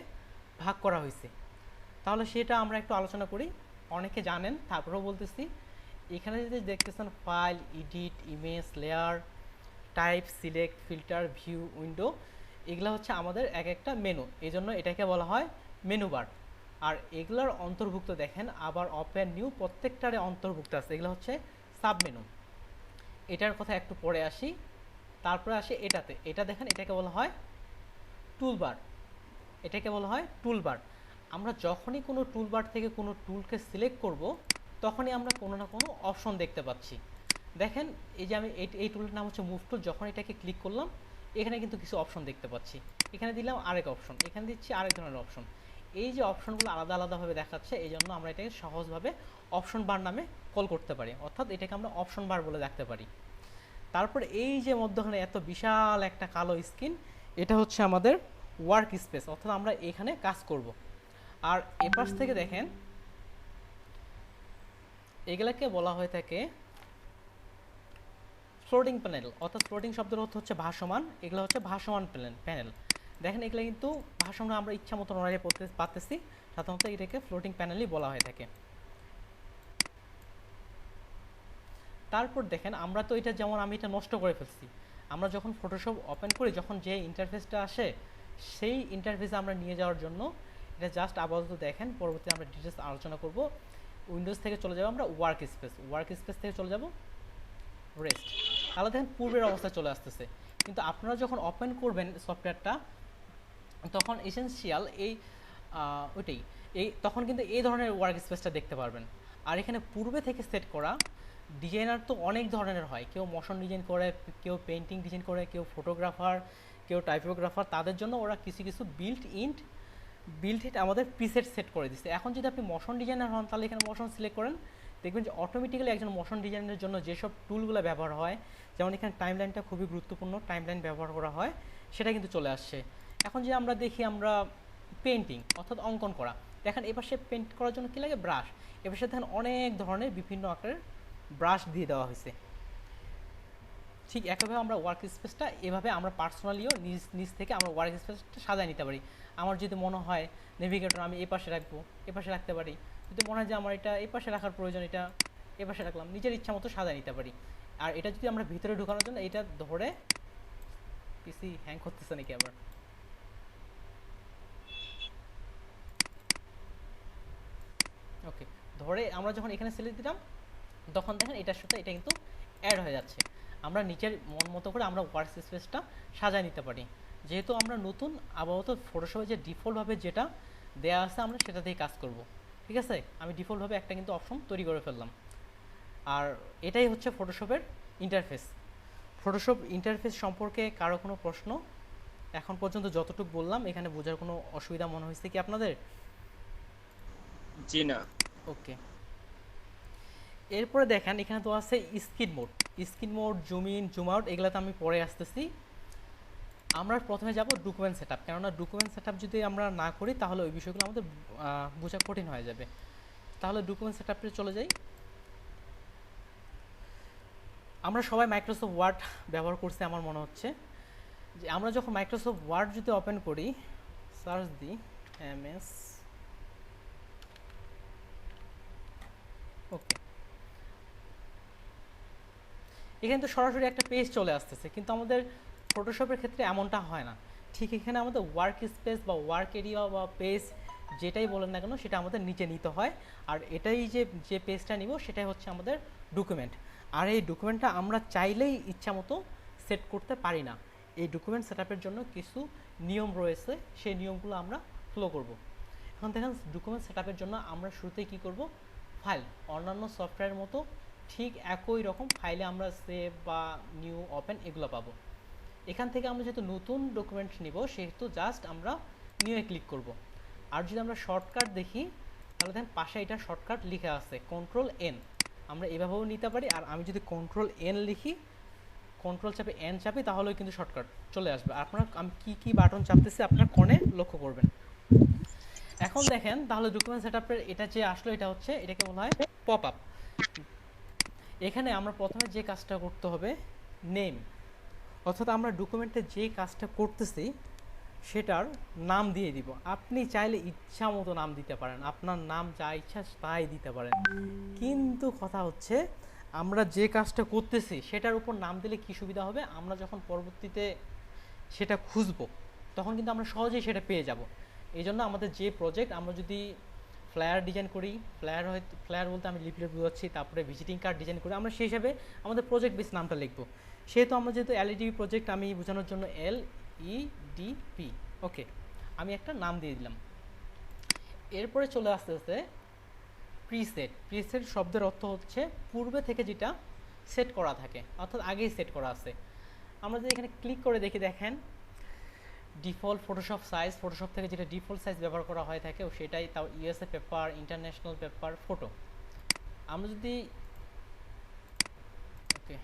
ভাগ করা হয়েছে, তাহলে সেটা আমরা একটু আলোচনা করি। অনেকে জানেন, তারপরেও বলতেছি। এখানে যদি দেখতেছেন file, edit, image, layer, type, select, filter, view, window, এগুলো হচ্ছে আমাদের এক একটা মেনু, এই জন্য এটাকে বলা হয় মেনু বার। আর এগুলোর অন্তর্ভুক্ত দেখেন আবার ওপেন নিউ প্রত্যেকটারে অন্তর্ভুক্ত আছে, এগুলো হচ্ছে সাব মেনু। এটার কথা একটু পরে আসি। তারপরে আসি এটাতে, এটা দেখেন এটাকে বলা হয় টুলবার, এটাকে বলা হয় টুলবার। আমরা যখনই কোনো টুলবার থেকে কোনো টুলকে সিলেক্ট করব তখনই আমরা কোনো না কোনো অপশন দেখতে পাচ্ছি। দেখেন এই যে আমি এই টুলটার নাম হচ্ছে মুভ টুল, যখন এটাকে ক্লিক করলাম এখানে কিন্তু কিছু অপশন দেখতে পাচ্ছি, এখানে দিলাম আরেক অপশন, এখানে দিচ্ছি আরেক ধরনের অপশন। এই যে অপশনগুলো আলাদা আলাদাভাবে দেখাচ্ছে, এই জন্য আমরা এটাকে সহজভাবে অপশন বার নামে কল করতে পারি, অর্থাৎ এটাকে আমরা অপশন বার বলে রাখতে পারি। তারপরে এই যে মধ্যখানে এত বিশাল একটা কালো স্ক্রিন, এটা হচ্ছে আমাদের ওয়ার্ক স্পেস, অর্থাৎ আমরা এখানে কাজ করব। আর এপাশ থেকে দেখেন এগুলাকে বলা হয়ে থাকে ফ্লোটিং প্যানেল, অর্থাৎ ফ্লোটিং শব্দের অর্থ হচ্ছে ভাসমান, এগুলো হচ্ছে ভাসমান প্যানেল। দেখেন এগুলো কিন্তু ভাসমান, আমরা ইচ্ছা মতো নড়াইয়ে পারতেছি, সাধারণত এটাকে ফ্লোটিং প্যানেলই বলা হয়ে থাকে। তারপর দেখেন আমরা তো এটা, যেমন আমি এটা নষ্ট করে ফেলছি, আমরা যখন ফটোশপ ওপেন করি যখন যে ইন্টারফেসটা আসে সেই ইন্টারফেসে আমরা নিয়ে যাওয়ার জন্য এটা জাস্ট আপাতত দেখেন, পরবর্তীতে আমরা ডিটেলস আলোচনা করব। উইন্ডোজ থেকে চলে যাব আমরা ওয়ার্ক স্পেস, ওয়ার্ক স্পেস থেকে চলে যাব রেস্ট, তাহলে দেখেন পূর্বের অবস্থায় চলে আসতেছে। কিন্তু আপনারা যখন ওপেন করবেন সফটওয়্যারটা তখন এসেনশিয়াল ওইটাই তখন কিন্তু এই ধরনের ওয়ার্ক স্পেসটা দেখতে পারবেন। আর এখানে পূর্বে থেকে সেট করা ডিজাইনার তো অনেক ধরনের হয়, কেউ মোশন ডিজাইন করে, কেউ পেন্টিং ডিজাইন করে, কেউ ফটোগ্রাফার, কেউ টাইপোগ্রাফার, তাদের জন্য ওরা কিছু কিছু বিল্ট ইন আমাদের প্রিসেট সেট করে দিচ্ছে। এখন যদি আপনি মোশন ডিজাইনার হন তাহলে এখানে মোশন সিলেক্ট করেন, দেখবেন যে অটোমেটিক্যালি একজন মোশন ডিজাইনের জন্য যেসব টুলগুলো ব্যবহার হয়, যেমন এখানে টাইমলাইনটা খুবই গুরুত্বপূর্ণ, টাইমলাইন ব্যবহার করা হয়, সেটা কিন্তু চলে আসছে। এখন যে আমরা দেখি আমরা পেন্টিং অর্থাৎ অঙ্কন করা, দেখেন এপাশে পেন্ট করার জন্য কী লাগে, ব্রাশ, এপাশে দেখেন অনেক ধরনের বিভিন্ন আকারের ব্রাশ দিয়ে দেওয়া হয়েছে। ঠিক একইভাবে আমরা ওয়ার্ক স্পেসটা এভাবে আমরা পার্সোনালিও নিজ থেকে আমরা ওয়ার্ক স্পেসটা সাজায় নিতে পারি। আমার যদি মনে হয় নেভিগেটর আমি এই পাশে রাখবো, এ পাশে রাখতে পারি, যদি মনে হয় যে আমার এটা এই পাশে রাখার প্রয়োজন, এটা এ পাশে রাখলাম, নিজের ইচ্ছা মতো সাজায় নিতে পারি। আর এটা যদি আমরা ভিতরে ঢোকানোর জন্য এটা ধরে, পিসি হ্যাং করতেছে নাকি আবার, ওকে, ধরে আমরা যখন এখানে সিলেক্ট দিলাম তখন দেখেন এটার সাথে এটা কিন্তু অ্যাড হয়ে যাচ্ছে। আমরা নিচের মন মতো করে আমরা ওয়ার্ক স্পেসটা সাজায় নিতে পারি। যেহেতু আমরা নতুন, আপাতত ফটোশপে যে ডিফল্টভাবে যেটা দেয়া আছে আমরা সেটা দিয়ে কাজ করব, ঠিক আছে। আমি ডিফল্টভাবে একটা কিন্তু অপশন তৈরি করে ফেললাম। আর এটাই হচ্ছে ফটোশপের ইন্টারফেস। ফটোশপ ইন্টারফেস সম্পর্কে কারো কোনো প্রশ্ন? এখন পর্যন্ত যতটুকু বললাম এখানে বোঝার কোনো অসুবিধা মনে হয়েছে কি আপনাদের? জি না। ওকে, এরপরে দেখেন এখানে তো আছে screen mode, zoom in, zoom out, এগুলাতে আমি পরে আসতেছি। আমরা প্রথমে যাব ডকুমেন্ট সেটআপ, কেননা ডকুমেন্ট সেটআপ যদি আমরা না করি তাহলে ওই বিষয়গুলো আমাদের বোঝা কঠিন হয়ে যাবে। তাহলে ডকুমেন্ট সেটআপে চলে যাই। আমরা সবাই মাইক্রোসফট ওয়ার্ড ব্যবহার করছি আমার মনে হচ্ছে, যে আমরা যখন মাইক্রোসফট ওয়ার্ড যদি ওপেন করি, সার্চ দিই MS, ওকে, এখানে তো সরাসরি একটা পেজ চলে আসতেছে, কিন্তু আমাদের ফটোশপের ক্ষেত্রে এমনটা হয় না। ঠিক এখানে আমাদের ওয়ার্ক স্পেস বা ওয়ার্ক এরিয়া বা পেজ যেটাই বলেন না কেন সেটা আমাদের নিচে নিতে হয়। আর এটাই যে পেজটা নিব সেটাই হচ্ছে আমাদের ডকুমেন্ট। আর এই ডকুমেন্টটা আমরা চাইলেই ইচ্ছা মতো সেট করতে পারি না, এই ডকুমেন্ট সেটআপের জন্য কিছু নিয়ম রয়েছে, সেই নিয়মগুলো আমরা ফলো করব। এখন দেখেন ডকুমেন্ট সেটআপের জন্য আমরা শুরুতেই কী করব, ফাইল, অন্যান্য সফটওয়্যারের মতো ঠিক একই রকম ফাইলে আমরা সেভ বা নিউ, ওপেন এগুলো পাবো। এখান থেকে আমরা যেহেতু নতুন ডকুমেন্ট নিব সেহেতু জাস্ট আমরা নিয়ে ক্লিক করব। আর যদি আমরা শর্টকাট দেখি তাহলে দেখেন পাশে এটা শর্টকাট লিখা আছে কন্ট্রোল এন, আমরা এভাবেও নিতে পারি। আর আমি যদি কন্ট্রোল এন লিখি, কন্ট্রোল চাপে এন চাপি, তাহলেও কিন্তু শর্টকাট চলে আসবে। আপনার আমি কি বাটন চাপতেছি আপনার কোণে লক্ষ্য করবেন। এখন দেখেন তাহলে ডকুমেন্ট সেটআপের এটা যে আসলো, এটা হচ্ছে এটাকে বলা হয় পপ আপ। এখানে আমরা প্রথমে যে কাজটা করতে হবে নেম, অর্থাৎ আমরা ডকুমেন্টে যে কাজটা করতেছি সেটার নাম দিয়ে দিব। আপনি চাইলে ইচ্ছা মতো নাম দিতে পারেন, আপনার নাম যা ইচ্ছা তাই দিতে পারেন, কিন্তু কথা হচ্ছে আমরা যে কাজটা করতেছি সেটার উপর নাম দিলে কি সুবিধা হবে, আমরা যখন পরবর্তীতে সেটা খুঁজবো তখন কিন্তু আমরা সহজেই সেটা পেয়ে যাব। এই জন্য আমাদের যে প্রজেক্ট, আমরা যদি ফ্লায়ার ডিজাইন করি, ফ্লায়ার বলতে আমি লিফলেট বোঝাচ্ছি, তারপরে ভিজিটিং কার্ড ডিজাইন করি, আমরা সেই হিসাবে আমাদের প্রজেক্ট বেস নামটা লিখবো। সেহেতু আমরা যেহেতু এলইডি প্রজেক্ট, আমি বোঝানোর জন্য LEDP, ওকে, আমি একটা নাম দিয়ে দিলাম। এরপরে চলে আসতে আসতে প্রিসেট শব্দের অর্থ হচ্ছে পূর্বে থেকে যেটা সেট করা থাকে, অর্থাৎ আগেই সেট করা আছে। আমরা যদি এখানে ক্লিক করে দেখি, দেখেন ডিফল্ট ফটোশপ সাইজ, ফটোশপ থেকে যেটা ডিফল্ট সাইজ ব্যবহার করা হয়ে থাকে সেটাই, তাও USA paper, international paper, photo. আমরা যদি ওকে,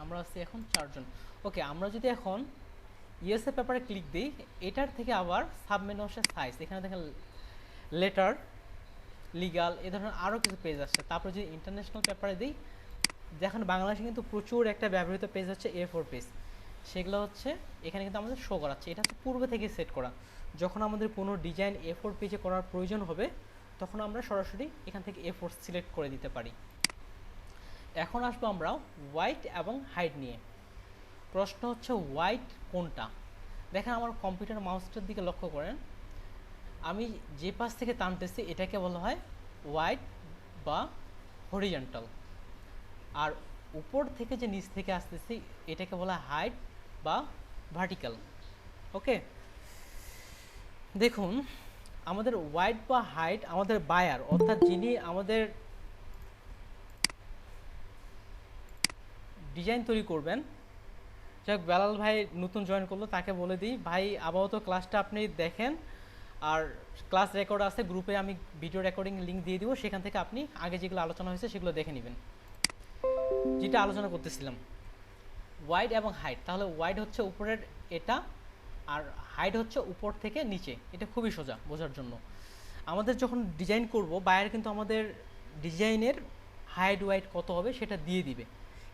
আমরা আছি এখন 4 জন, ওকে, আমরা যদি এখন ইউএসএ পেপারে ক্লিক দিই, এটার থেকে আবার সাবমেনু আসে সাইজ, এখানে দেখেন লেটার, লিগাল, এ ধরনের আরও কিছু পেজ আসছে। তারপরে যদি ইন্টারন্যাশনাল পেপারে দিই, দেখেন বাংলাদেশে কিন্তু প্রচুর একটা ব্যবহৃত পেজ হচ্ছে A4 পেজ, সেগুলো হচ্ছে এখানে কিন্তু আমাদের শো করাচ্ছে। এটা হচ্ছে পূর্বে থেকে সেট করা, যখন আমাদের কোনো ডিজাইন A4 পেজে করার প্রয়োজন হবে তখন আমরা সরাসরি এখান থেকে A4 সিলেক্ট করে দিতে পারি। এখন আসবো আমরা হোয়াইট এবং হাইড নিয়ে। প্রশ্ন হচ্ছে হোয়াইট কোনটা? দেখেন আমার কম্পিউটার মাউসটার দিকে লক্ষ্য করেন, আমি যে পাশ থেকে টানতেছি এটাকে বলা হয় হোয়াইট বা হরিজন্টাল, আর উপর থেকে যে নিচ থেকে আসতেছি এটাকে বলা হয় হাইট বা ভার্টিক্যাল। ওকে, দেখুন আমাদের হোয়াইট বা হাইট আমাদের বায়ার, অর্থাৎ যিনি আমাদের ডিজাইন তৈরি করবেন, যাক বেলাল ভাই নতুন জয়েন করলো, তাকে বলে দিই ভাই আপাতত ক্লাসটা আপনি দেখেন, আর ক্লাস রেকর্ড আছে গ্রুপে, আমি ভিডিও রেকর্ডিং লিঙ্ক দিয়ে দিব, সেখান থেকে আপনি আগে যেগুলো আলোচনা হয়েছে সেগুলো দেখে নেবেন। যেটা আলোচনা করতেছিলাম ওয়াইড এবং হাইট, তাহলে ওয়াইড হচ্ছে উপরের এটা, আর হাইট হচ্ছে উপর থেকে নিচে। এটা খুবই সোজা বোঝার জন্য। আমাদের যখন ডিজাইন করব বায়ার কিন্তু আমাদের ডিজাইনের হাইট ওয়াইড কত হবে সেটা দিয়ে দিবে,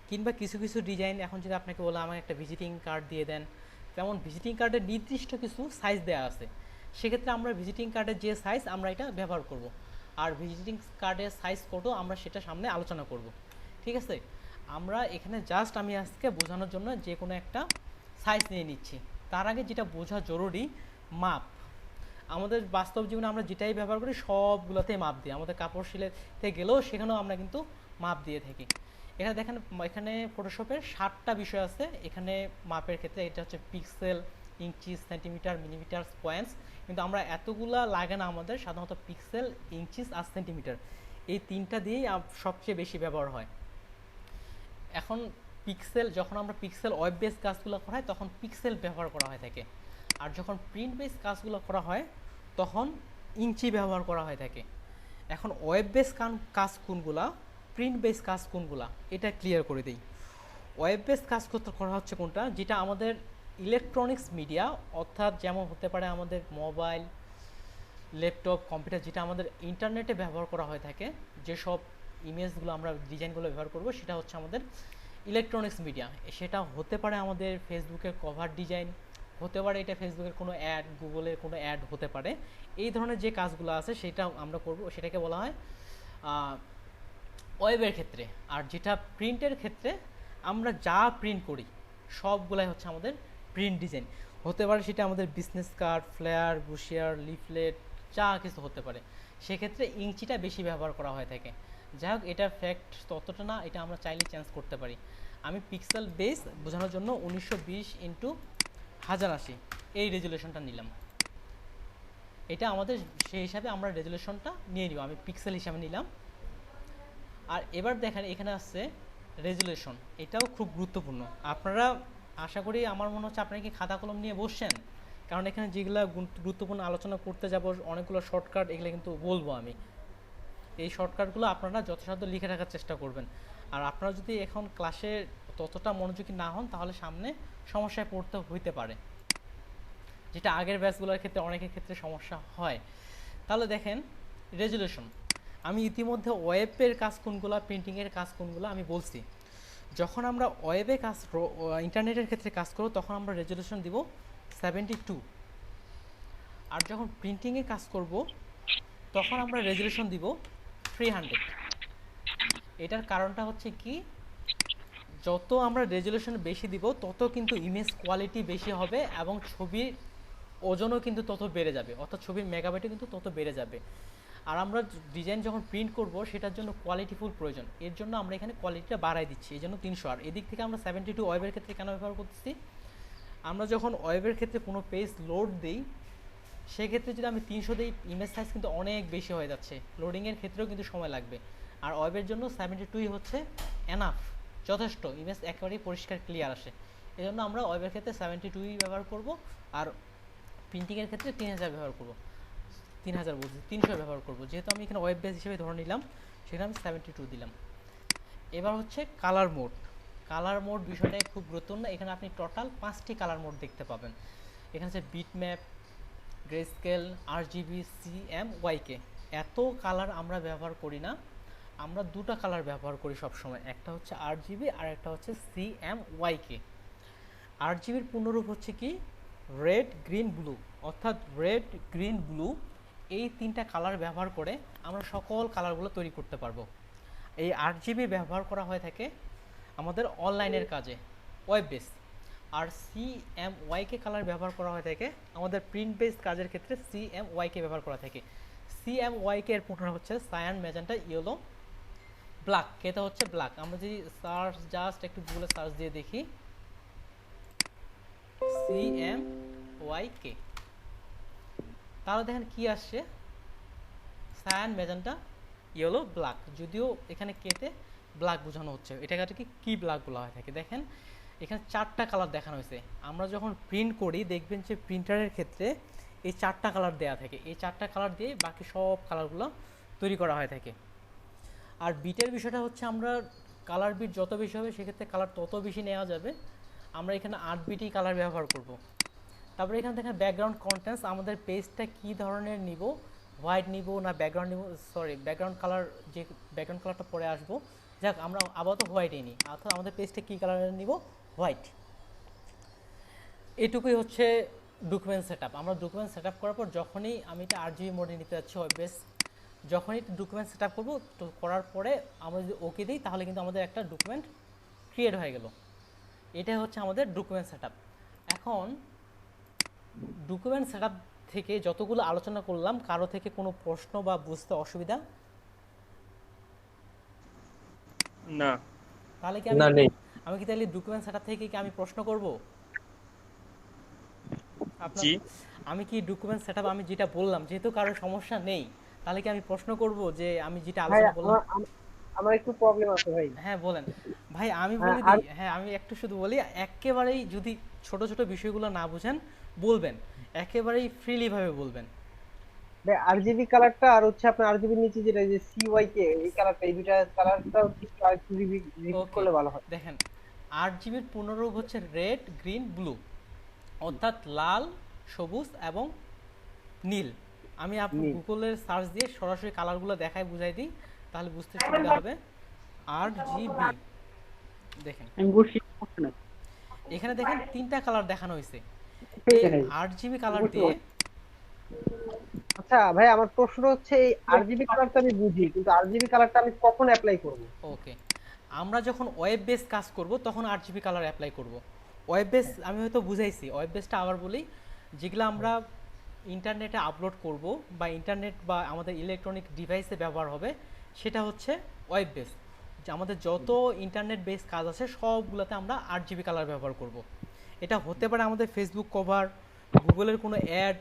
কিংবা কিছু কিছু ডিজাইন এখন যদি আপনাকে বলে আমাকে একটা ভিজিটিং কার্ড দিয়ে দেন, তেমন ভিজিটিং কার্ডের নির্দিষ্ট কিছু সাইজ দেওয়া আছে, সেক্ষেত্রে আমরা ভিজিটিং কার্ডের যে সাইজ আমরা এটা ব্যবহার করব, আর ভিজিটিং কার্ডের সাইজ কত আমরা সেটা সামনে আলোচনা করব। ঠিক আছে, আমরা এখানে জাস্ট আমি আজকে বোঝানোর জন্য যে কোনো একটা সাইজ নিয়ে নিচ্ছি। তার আগে যেটা বোঝা জরুরি, মাপ। আমাদের বাস্তব জীবনে আমরা যেটাই ব্যবহার করি সবগুলোতেই মাপ দিই, আমাদের কাপড় সিলাইতে গেলেও সেখানেও আমরা কিন্তু মাপ দিয়ে থাকি। এখানে দেখেন, এখানে ফটোশপের 7টা বিষয় আছে এখানে মাপের ক্ষেত্রে। এটা হচ্ছে পিক্সেল, ইঞ্চি, সেন্টিমিটার, মিলিমিটার, পয়েন্টস, কিন্তু আমরা এতগুলা লাগে না, আমাদের সাধারণত পিক্সেল, ইঞ্চিস আর সেন্টিমিটার, এই 3টা দিয়েই সবচেয়ে বেশি ব্যবহার হয়। এখন পিক্সেল, যখন আমরা পিক্সেল ওয়েব বেস কাজগুলো করা হয় তখন পিক্সেল ব্যবহার করা হয় থাকে, আর যখন প্রিন্ট বেস কাজগুলো করা হয় তখন ইঞ্চি ব্যবহার করা হয় থাকে। এখন ওয়েব বেস কাজ কোনগুলা, প্রিন্ট বেস কাজ কোনগুলা, এটা ক্লিয়ার করে দিই। ওয়েব বেস কাজ করতে করা হচ্ছে কোনটা, যেটা আমাদের ইলেকট্রনিক্স মিডিয়া, অর্থাৎ যেমন হতে পারে আমাদের মোবাইল, ল্যাপটপ, কম্পিউটার, যেটা আমাদের ইন্টারনেটে ব্যবহার করা হয়ে থাকে, যেসব ইমেজগুলো আমরা ডিজাইনগুলো ব্যবহার করব সেটা হচ্ছে আমাদের ইলেকট্রনিক্স মিডিয়া। সেটা হতে পারে আমাদের ফেসবুকের কভার ডিজাইন, হতে পারে এটা ফেসবুকের কোনো অ্যাড, গুগলের কোনো অ্যাড হতে পারে। এই ধরনের যে কাজগুলো আছে সেটা আমরা করব, সেটাকে বলা হয় ওয়েবের ক্ষেত্রে। আর যেটা প্রিন্টের ক্ষেত্রে আমরা যা প্রিন্ট করি সবগুলাই হচ্ছে আমাদের প্রিন্ট ডিজাইন। হতে পারে সেটা আমাদের business card, flyer, brochure, leaflet, যা কিছু হতে পারে, সেক্ষেত্রে ইঞ্চিটা বেশি ব্যবহার করা হয়ে থাকে। যাই হোক, এটা ফ্যাক্ট ততটা না, এটা আমরা চাইলে চেঞ্জ করতে পারি। আমি পিক্সেল বেস বোঝানোর জন্য 1920x1080 এই রেজুলেশনটা নিলাম। এটা আমাদের সেই হিসাবে আমরা রেজুলেশনটা নিয়ে নিব, আমি পিক্সেল হিসাবে নিলাম। আর এবার দেখেন এখানে আসছে রেজুলেশন, এটাও খুব গুরুত্বপূর্ণ। আপনারা আশা করি, আমার মনে হচ্ছে আপনারা কি খাতা কলম নিয়ে বসছেন, কারণ এখানে যেগুলো গুরুত্বপূর্ণ আলোচনা করতে যাব অনেকগুলো শর্টকাট এগুলো কিন্তু বলবো আমি। এই শর্টকাটগুলো আপনারা যথাসাধ্য লিখে রাখার চেষ্টা করবেন। আর আপনারা যদি এখন ক্লাসে ততটা মনোযোগী না হন তাহলে সামনে সমস্যায় পড়তে হইতে পারে, যেটা আগের ব্যাচগুলোর ক্ষেত্রে অনেকের ক্ষেত্রে সমস্যা হয়। তাহলে দেখেন রেজুলেশন, আমি ইতিমধ্যে ওয়েবের কাজ কোনগুলো, প্রিন্টিংয়ের কাজ কোনগুলো আমি বলছি। যখন আমরা ওয়েবে কাজ, ইন্টারনেটের ক্ষেত্রে কাজ করব তখন আমরা রেজুলেশন দিব 72, আর যখন প্রিন্টিংয়ে কাজ করব তখন আমরা রেজুলেশন দিব 300। এটার কারণটা হচ্ছে কি, যত আমরা রেজুলেশন বেশি দিব তত কিন্তু ইমেজ কোয়ালিটি বেশি হবে এবং ছবির ওজনও কিন্তু তত বেড়ে যাবে, অর্থাৎ ছবির মেগাবাইটও কিন্তু তত বেড়ে যাবে। আর আমরা ডিজাইন যখন প্রিন্ট করব সেটার জন্য কোয়ালিটিফুল প্রয়োজন, এর জন্য আমরা এখানে কোয়ালিটিটা বাড়াই দিচ্ছি, এই জন্য 300। আর এদিক থেকে আমরা 72 ওয়েবের ক্ষেত্রে কেন ব্যবহার করতেছি, আমরা যখন ওয়েবের ক্ষেত্রে কোনো পেজ লোড দিই সেক্ষেত্রে যদি আমি 300 দিই ইমেজ সাইজ কিন্তু অনেক বেশি হয়ে যাচ্ছে, লোডিংয়ের ক্ষেত্রেও কিন্তু সময় লাগবে। আর ওয়েবের জন্য 72 হচ্ছে এনাফ, যথেষ্ট, ইমেজ একেবারেই পরিষ্কার ক্লিয়ার আসে। এই জন্য আমরা ওয়েবের ক্ষেত্রে 72 ব্যবহার করব, আর প্রিন্টিংয়ের ক্ষেত্রে 3000 ব্যবহার করব, 3000 বলছি 300 ব্যবহার করব, যেহেতু আমি এখানে ওয়েব বেস হিসেবে ধরে নিলাম সেখানে আমি 72 দিলাম। এবার হচ্ছে কালার মোড। কালার মোড বিষয়টাই খুব গুরুত্বপূর্ণ। এখানে আপনি টোটাল 5টি কালার মোড দেখতে পাবেন। এখানে হচ্ছে বিটম্যাপ, গ্রেস্কেল, আরজিবি, সিএমওয়াইকে। এত কালার আমরা ব্যবহার করি না, আমরা দুটো কালার ব্যবহার করি সবসময়, একটা হচ্ছে আরজিবি আর একটা হচ্ছে সিএমওয়াইকে। আরজিবির পূর্ণরূপ হচ্ছে কি রেড গ্রিন ব্লু, অর্থাৎ রেড গ্রিন ব্লু এই তিনটা কালার ব্যবহার করে আমরা সকল কালারগুলো তৈরি করতে পারবো। এই আরজিবি ব্যবহার করা হয়ে থাকে আমাদের অনলাইনের কাজে, ওয়েব বেস। আর সিএমওয়াইকে কালার ব্যবহার করা হয়ে থাকে আমাদের প্রিন্ট বেস কাজের ক্ষেত্রে, সিএমওয়াইকে ব্যবহার করা থাকে। সিএমওয়াইকে এর পূর্ণরূপ হচ্ছে সায়ান, ম্যাজেন্টা, ইয়েলো, ব্ল্যাক। এটা হচ্ছে ব্ল্যাক। আমরা যদি সার্চ জাস্ট একটু গুগলে সার্চ দিয়ে দেখি সিএমওয়াইকে, তাহলে দেখেন কি আসছে, সায়ান, ম্যাজেন্টা, ইয়েলো, ব্ল্যাক। যদিও এখানে কেতে ব্ল্যাক বোঝানো হচ্ছে, এটাকে কি ব্ল্যাক বলা হয় থাকে। দেখেন এখানে 4টা কালার দেখানো হয়েছে। আমরা যখন প্রিন্ট করি দেখবেন যে প্রিন্টারের ক্ষেত্রে এই 4টা কালার দেওয়া থাকে, এই 4টা কালার দিয়ে বাকি সব কালারগুলো তৈরি করা হয়ে থাকে। আর বিটের বিষয়টা হচ্ছে আমরা কালার বিট যত বেশি হবে সেক্ষেত্রে কালার তত বেশি নেওয়া যাবে। আমরা এখানে 8 বিটই কালার ব্যবহার করব। তারপরে এখানে দেখেন ব্যাকগ্রাউন্ড কন্টেন্টস, আমাদের পেজটা কী ধরনের নিব, হোয়াইট নিব না ব্যাকগ্রাউন্ড নিব, সরি ব্যাকগ্রাউন্ড কালার, যে ব্যাকগ্রাউন্ড কালারটা পরে আসবো, যাক আমরা আপাতত হোয়াইটই নিই, অর্থাৎ আমাদের পেজটা কী কালারের নিব, হোয়াইট। এটুকুই হচ্ছে ডকুমেন্ট সেটআপ। আমরা ডকুমেন্ট সেটআপ করার পর যখনই আমি এটা আরজিবি মোডে নিতে যাচ্ছি ওয়েব বেস, যখনই ডকুমেন্ট সেটআপ করব তো করার পরে আমরা যদি ওকে দিই তাহলে কিন্তু আমাদের একটা ডকুমেন্ট ক্রিয়েট হয়ে গেল। এটাই হচ্ছে আমাদের ডকুমেন্ট সেটআপ। এখন ডকুমেন্ট সেটআপ থেকে যতগুলো আলোচনা করলাম কারো থেকে কোনো প্রশ্ন বা বুঝতে অসুবিধা? না। তাহলে কি না, নেই। আমি কি তাহলে ডকুমেন্ট সেটআপ থেকে কি আমি প্রশ্ন করব জি। আমি কি ডকুমেন্ট সেটআপ আমি যেটা বললাম, যেহেতু কারো সমস্যা নেই, তাহলে কি আমি প্রশ্ন করব যে আমি যেটা ভাই আলোচনা করলাম? আমার একটু প্রবলেম আছে ভাই। হ্যাঁ বলেন ভাই, আমি বলে দিই। হ্যাঁ আমি একটু শুধু বলি, একেবারেই যদি ছোট ছোট বিষয়গুলো না বুঝেন বলবেন, একেবারেই ফ্রিলি ভাবে বলবেন। ভাই আরজিবি কালারটা আর হচ্ছে আপনার আরজিবির নিচে যেটা যে সিওয়াইকে এই কালারটা, এই দুইটা কালারটা একটু আরেকটু রিপিট করলে ভালো হয়। দেখেন আরজিবির পূর্ণরূপ হচ্ছে রেড গ্রিন ব্লু, অর্থাৎ লাল, সবুজ এবং নীল। আমি আপনার গুগলের সার্চ দিয়ে সরাসরি কালারগুলো দেখাই বুঝাই দিই, তাহলে বুঝতে সুবিধা হবে। আরজিবি দেখেন এখানে দেখেন 3টা কালার দেখানো হয়েছে। আরজিবি কালার দিয়ে, আচ্ছা ভাই আমার প্রশ্ন হচ্ছে এই আরজিবি কালারটা আমি বুঝি, কিন্তু আরজিবি কালারটা আমি কখন অ্যাপ্লাই করব? ওকে, আমরা যখন ওয়েব বেস কাজ করব তখন আরজিবি কালার অ্যাপ্লাই করব। ওয়েব বেস আমি হয়তো বুঝাইছি, ওয়েব বেসটা আবার বলি, যেগুলো আমরা ইন্টারনেটে আপলোড করব বা ইন্টারনেট বা আমাদের ইলেকট্রনিক ডিভাইসে ব্যবহার হবে সেটা হচ্ছে ওয়েব বেস। যে আমাদের যত ইন্টারনেট বেস কাজ আছে সবগুলোতে আমরা আরজিবি কালার ব্যবহার করব। এটা হতে পারে আমাদের ফেসবুক কভার, গুগলের কোনো অ্যাড,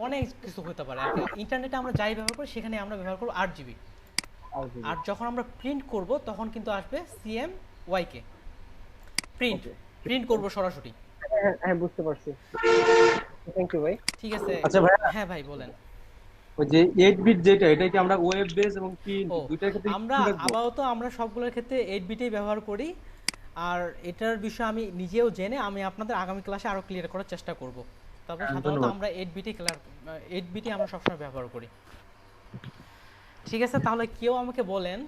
অনেক কিছু হতে পারে। ইন্টারনেটে আমরা যাই ব্যবহার করি সেখানে আমরা ব্যবহার করব আরজিবি। আর যখন আমরা প্রিন্ট করব তখন কিন্তু আসবে সিএমওয়াইকে, প্রিন্ট করব সরাসরি। হ্যাঁ হ্যাঁ বুঝতে পারছি। থ্যাংক ইউ ভাই। ঠিক আছে। আচ্ছা ভাই, হ্যাঁ ভাই বলেন। ওই যে 8 বিট যেটা, এটা কি আমরা ওয়েব বেস এবং পিন ও, দুইটার ক্ষেত্রে আমরা কি রাখবো? আপাতত আমরা সবগুলোর ক্ষেত্রে 8 বিটেই ব্যবহার করি। আর এটার বিষয়ে আমি নিজেও জেনে আমি আপনাদের আগামী ক্লাসে আরো ক্লিয়ার করার চেষ্টা করব। তবে সাধারণত ধন্যবাদ। আমরা 8 বিটই আমরা সবসময় ব্যবহার করি। ঠিক আছে, তাহলে কেউ আমাকে বলেন,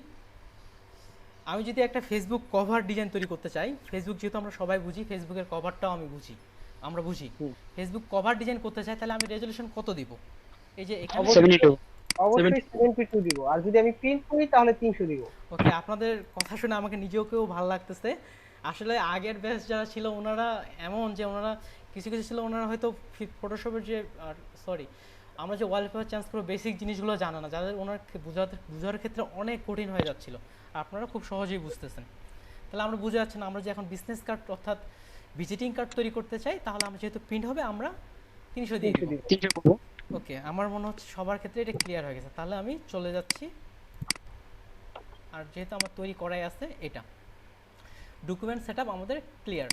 আমি যদি একটা ফেসবুক কভার ডিজাইন তৈরি করতে চাই, ফেসবুক যেহেতু আমরা সবাই বুঝি, ফেসবুকের কভারটাও আমরা বুঝি, ফেসবুক কভার ডিজাইন করতে চাই, তাহলে আমি রেজলিউশন কত দিব? এই যে এখানে অবশ্যই 72 দিব, আর যদি আমি প্রিন্ট করি তাহলে 300 দিব। ওকে, আপনাদের কথা শুনে আমাকে নিজেকেও ভালো লাগতেছে। আসলে আগের ব্যাচ যারা ছিল ওনারা এমন যে ওনারা কিছু কিছু ছিল, ওনারা হয়তো ফটোশপের যে সরি আমরা যে ওয়ালপেপার চেঞ্জ করবো বেসিক জিনিসগুলো জানা না, যাদের ওনাকে বোঝার ক্ষেত্রে অনেক কঠিন হয়ে যাচ্ছিল। আপনারা খুব সহজেই বুঝতেছেন। তাহলে আমরা বুঝে যাচ্ছি না, আমরা যে এখন বিজনেস কার্ড অর্থাৎ ভিজিটিং কার্ড তৈরি করতে চাই, তাহলে আমরা যেহেতু প্রিন্ট হবে আমরা 300 দিয়ে দিব। ওকে, আমার মনে হচ্ছে সবার ক্ষেত্রে এটা ক্লিয়ার হয়ে গেছে। তাহলে আমি চলে যাচ্ছি, আর যেহেতু আমার তৈরি করাই আছে, এটা ডকুমেন্ট সেটআপ আমাদের ক্লিয়ার।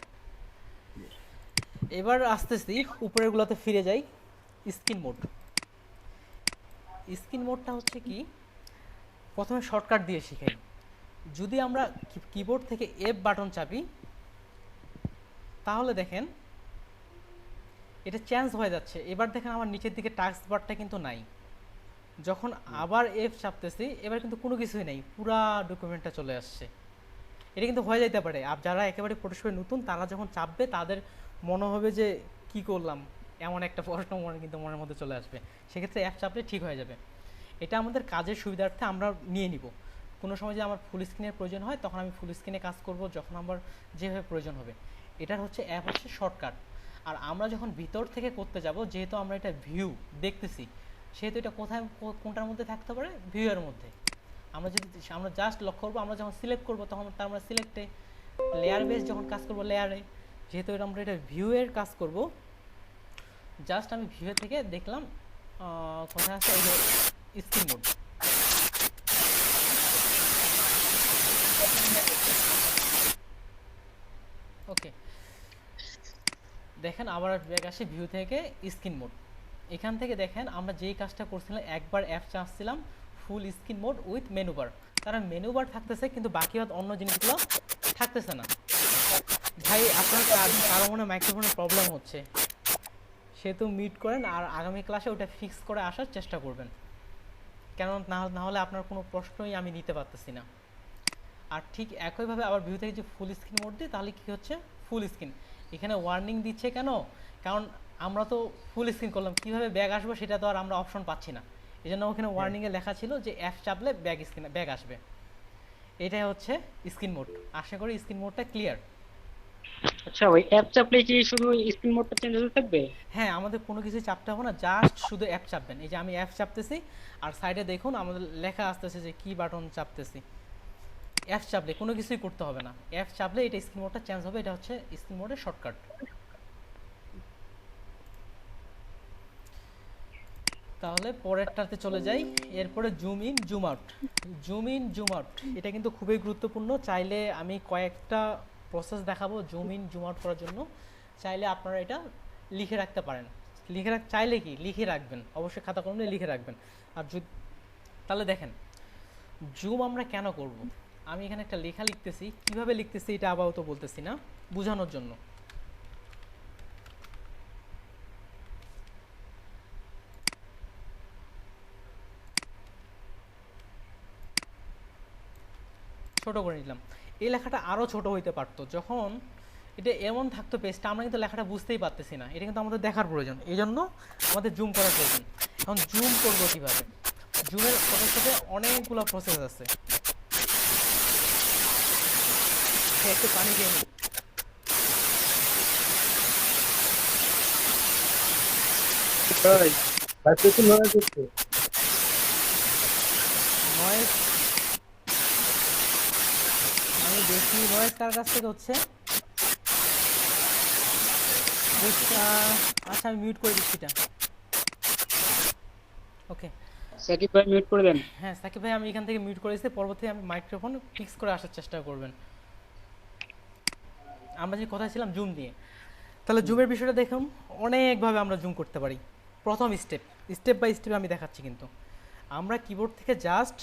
এবার আসতেছি উপরেরগুলোতে ফিরে যাই। স্ক্রিন মোড, স্ক্রিন মোডটা হচ্ছে কি, প্রথমে শর্টকাট দিয়ে শিখাই। যদি আমরা কিবোর্ড থেকে এফ বাটন চাপি, তাহলে দেখেন এটা চেঞ্জ হয়ে যাচ্ছে। এবার দেখেন আমার নিচের দিকে টাস্ক বারটা কিন্তু নাই। যখন আবার এফ চাপতেছি, এবার কিন্তু কোনো কিছুই নেই, পুরা ডকুমেন্টটা চলে আসছে। এটা কিন্তু হয়ে যেতে পারে, আর যারা একেবারে ফটোশপে নতুন তারা যখন চাপবে তাদের মনে হবে যে কি করলাম, এমন একটা প্রশ্ন কিন্তু মনের মধ্যে চলে আসবে। সেক্ষেত্রে অ্যাপ চাপলে ঠিক হয়ে যাবে। এটা আমাদের কাজের সুবিধার্থে আমরা নিয়ে নিব। কোনো সময় যে আমার ফুল স্ক্রিনের প্রয়োজন হয় তখন আমি ফুল স্ক্রিনে কাজ করব, যখন আমার যেভাবে প্রয়োজন হবে। এটার হচ্ছে অ্যাপ হচ্ছে শর্টকাট। আর আমরা যখন ভিতর থেকে করতে যাব, যেহেতু আমরা এটা ভিউ দেখতেছি, সেহেতু এটা কোথায় কোনটার মধ্যে থাকতে পারে, ভিউয়ের মধ্যে। আমরা জাস্ট লক্ষ্য করবো, আমরা যখন সিলেক্ট করবো তখন তার আমরা সিলেক্টে, লেয়ার বেস যখন কাজ করবো লেয়ারে, যেহেতু আমরা এটা ভিউয়ের কাজ করব, জাস্ট আমি ভিউ থেকে দেখলাম কোথায় আছে এই যে স্ক্রিন মোড। ওকে, দেখেন আবার ব্যাক আসি ভিউ থেকে স্ক্রিন মোড। এখান থেকে দেখেন আমরা যেই কাজটা করছিলাম, একবার অ্যাপ চাচ্ছিলাম full screen mode with menu bar, তারা মেনু বার থাকতেছে কিন্তু বাকি অন্য জিনিসগুলো থাকতেছে না। ভাই আপনার কারো মনে মাইক্রোফোনের প্রবলেম হচ্ছে, সেহেতু মিট করেন আর আগামী ক্লাসে ওটা ফিক্স করে আসার চেষ্টা করবেন, কেন না হলে আপনার কোনো প্রশ্নই আমি নিতে পারতেছি না। আর ঠিক একইভাবে আবার ভিউ থেকে যে ফুল স্ক্রিন মোড দিই, তাহলে কি হচ্ছে ফুল স্ক্রিন। এখানে ওয়ার্নিং দিচ্ছে কেন, কারণ আমরা তো ফুল স্ক্রিন করলাম, কিভাবে ব্যাগ আসবো সেটা তো আর আমরা অপশন পাচ্ছি না। এই জন্য ওখানে ওয়ার্নিংয়ে লেখা ছিল যে অ্যাপ চাপলে ব্যাগ আসবে। এটাই হচ্ছে স্ক্রিন মোড। আশা করি স্ক্রিন মোডটা ক্লিয়ার। আচ্ছা, ওই অ্যাপ চাপলে কি শুধু স্ক্রিন মোডটা চেঞ্জ হতে থাকবে? হ্যাঁ, আমাদের কোনো কিছু চাপতে হবে না, জাস্ট শুধু অ্যাপ চাপবেন। এই যে আমি অ্যাপ চাপতেছি, আর সাইডে দেখুন আমাদের লেখা আসতেছে যে কি বাটন চাপতেছি। অ্যাপ চাপলে কোনো কিছুই করতে হবে না, অ্যাপ চাপলে এটা স্ক্রিন মোডটা চেঞ্জ হবে। এটা হচ্ছে স্ক্রিন মোডের শর্টকাট। তাহলে পরেরটাতে চলে যাই। এরপরে zoom in zoom out. Zoom in zoom out এটা কিন্তু খুবই গুরুত্বপূর্ণ। চাইলে আমি কয়েকটা প্রসেস দেখাবো জুম ইন জুম আউট করার জন্য, চাইলে আপনারা এটা লিখে রাখতে পারেন। চাইলে কি লিখে রাখবেন, অবশ্যই খাতা কলমে লিখে রাখবেন। আর তাহলে দেখেন জুম আমরা কেন করব, আমি এখানে একটা লেখা লিখতেছি, কিভাবে লিখতেছি এটা আপাতত বলতেছি না, বোঝানোর জন্য। ছোট করে নিলাম। এই লেখাটা আরও ছোট হইতে পারতো, যখন এটা এমন থাকতো পেজটা, আমরা কিন্তু লেখাটা বুঝতেই পারতেছি না, এটা কিন্তু আমাদের দেখার প্রয়োজন, এই জন্য আমাদের জুম করার প্রয়োজন। এখন জুম করবো কীভাবে, জুমের সাথে অনেকগুলো প্রসেস আছে। একটু পানি দিয়ে নিই। নয়েজ আমি দেখি, নয়েজ কার কাছ থেকে হচ্ছে। আচ্ছা আমি মিউট করে দিচ্ছি এটা। ওকে সাকিব ভাই মিউট করে দেন। হ্যাঁ সাকিব ভাই আমি এখান থেকে মিউট করে দিচ্ছি, পরবর্তী আমি মাইক্রোফোন ফিক্স করে আসার চেষ্টা করবেন। আমরা যে কথা ছিলাম জুম দিয়ে, তো তাহলে জুমের বিষয়টা দেখুন, অনেকভাবে আমরা জুম করতে পারি। প্রথম স্টেপ বাই স্টেপ আমি দেখাচ্ছি। কিন্তু আমরা কিবোর্ড থেকে জাস্ট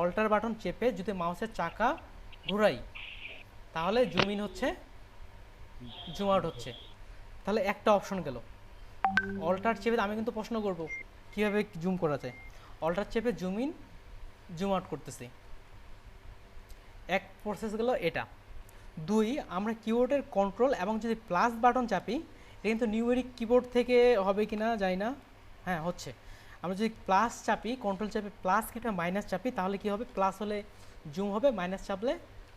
অল্টার বাটন চেপে যদি মাউসের চাকা ঘুরাই তাহলে জুম ইন হচ্ছে, জুম আউট হচ্ছে। তাহলে একটা অপশন গেল। অল্টার চেপে আমি কিন্তু প্রশ্ন করব কীভাবে জুম করা যায়। অল্টার চেপে জুম ইন জুম আউট করতেছি, এক প্রসেস গেল এটা। দুই, আমরা কিবোর্ডের কন্ট্রোল এবং যদি প্লাস বাটন চাপি, এটা কিন্তু নিউমেরিক কিবোর্ড থেকে হবে কি না জানি না, হ্যাঁ হচ্ছে। আমরা যদি প্লাস চাপি, কন্ট্রোল চাপে প্লাস কিংবা মাইনাস চাপি, তাহলে কি হবে, প্লাস হলে জুম হবে, মাইনাস চাপলে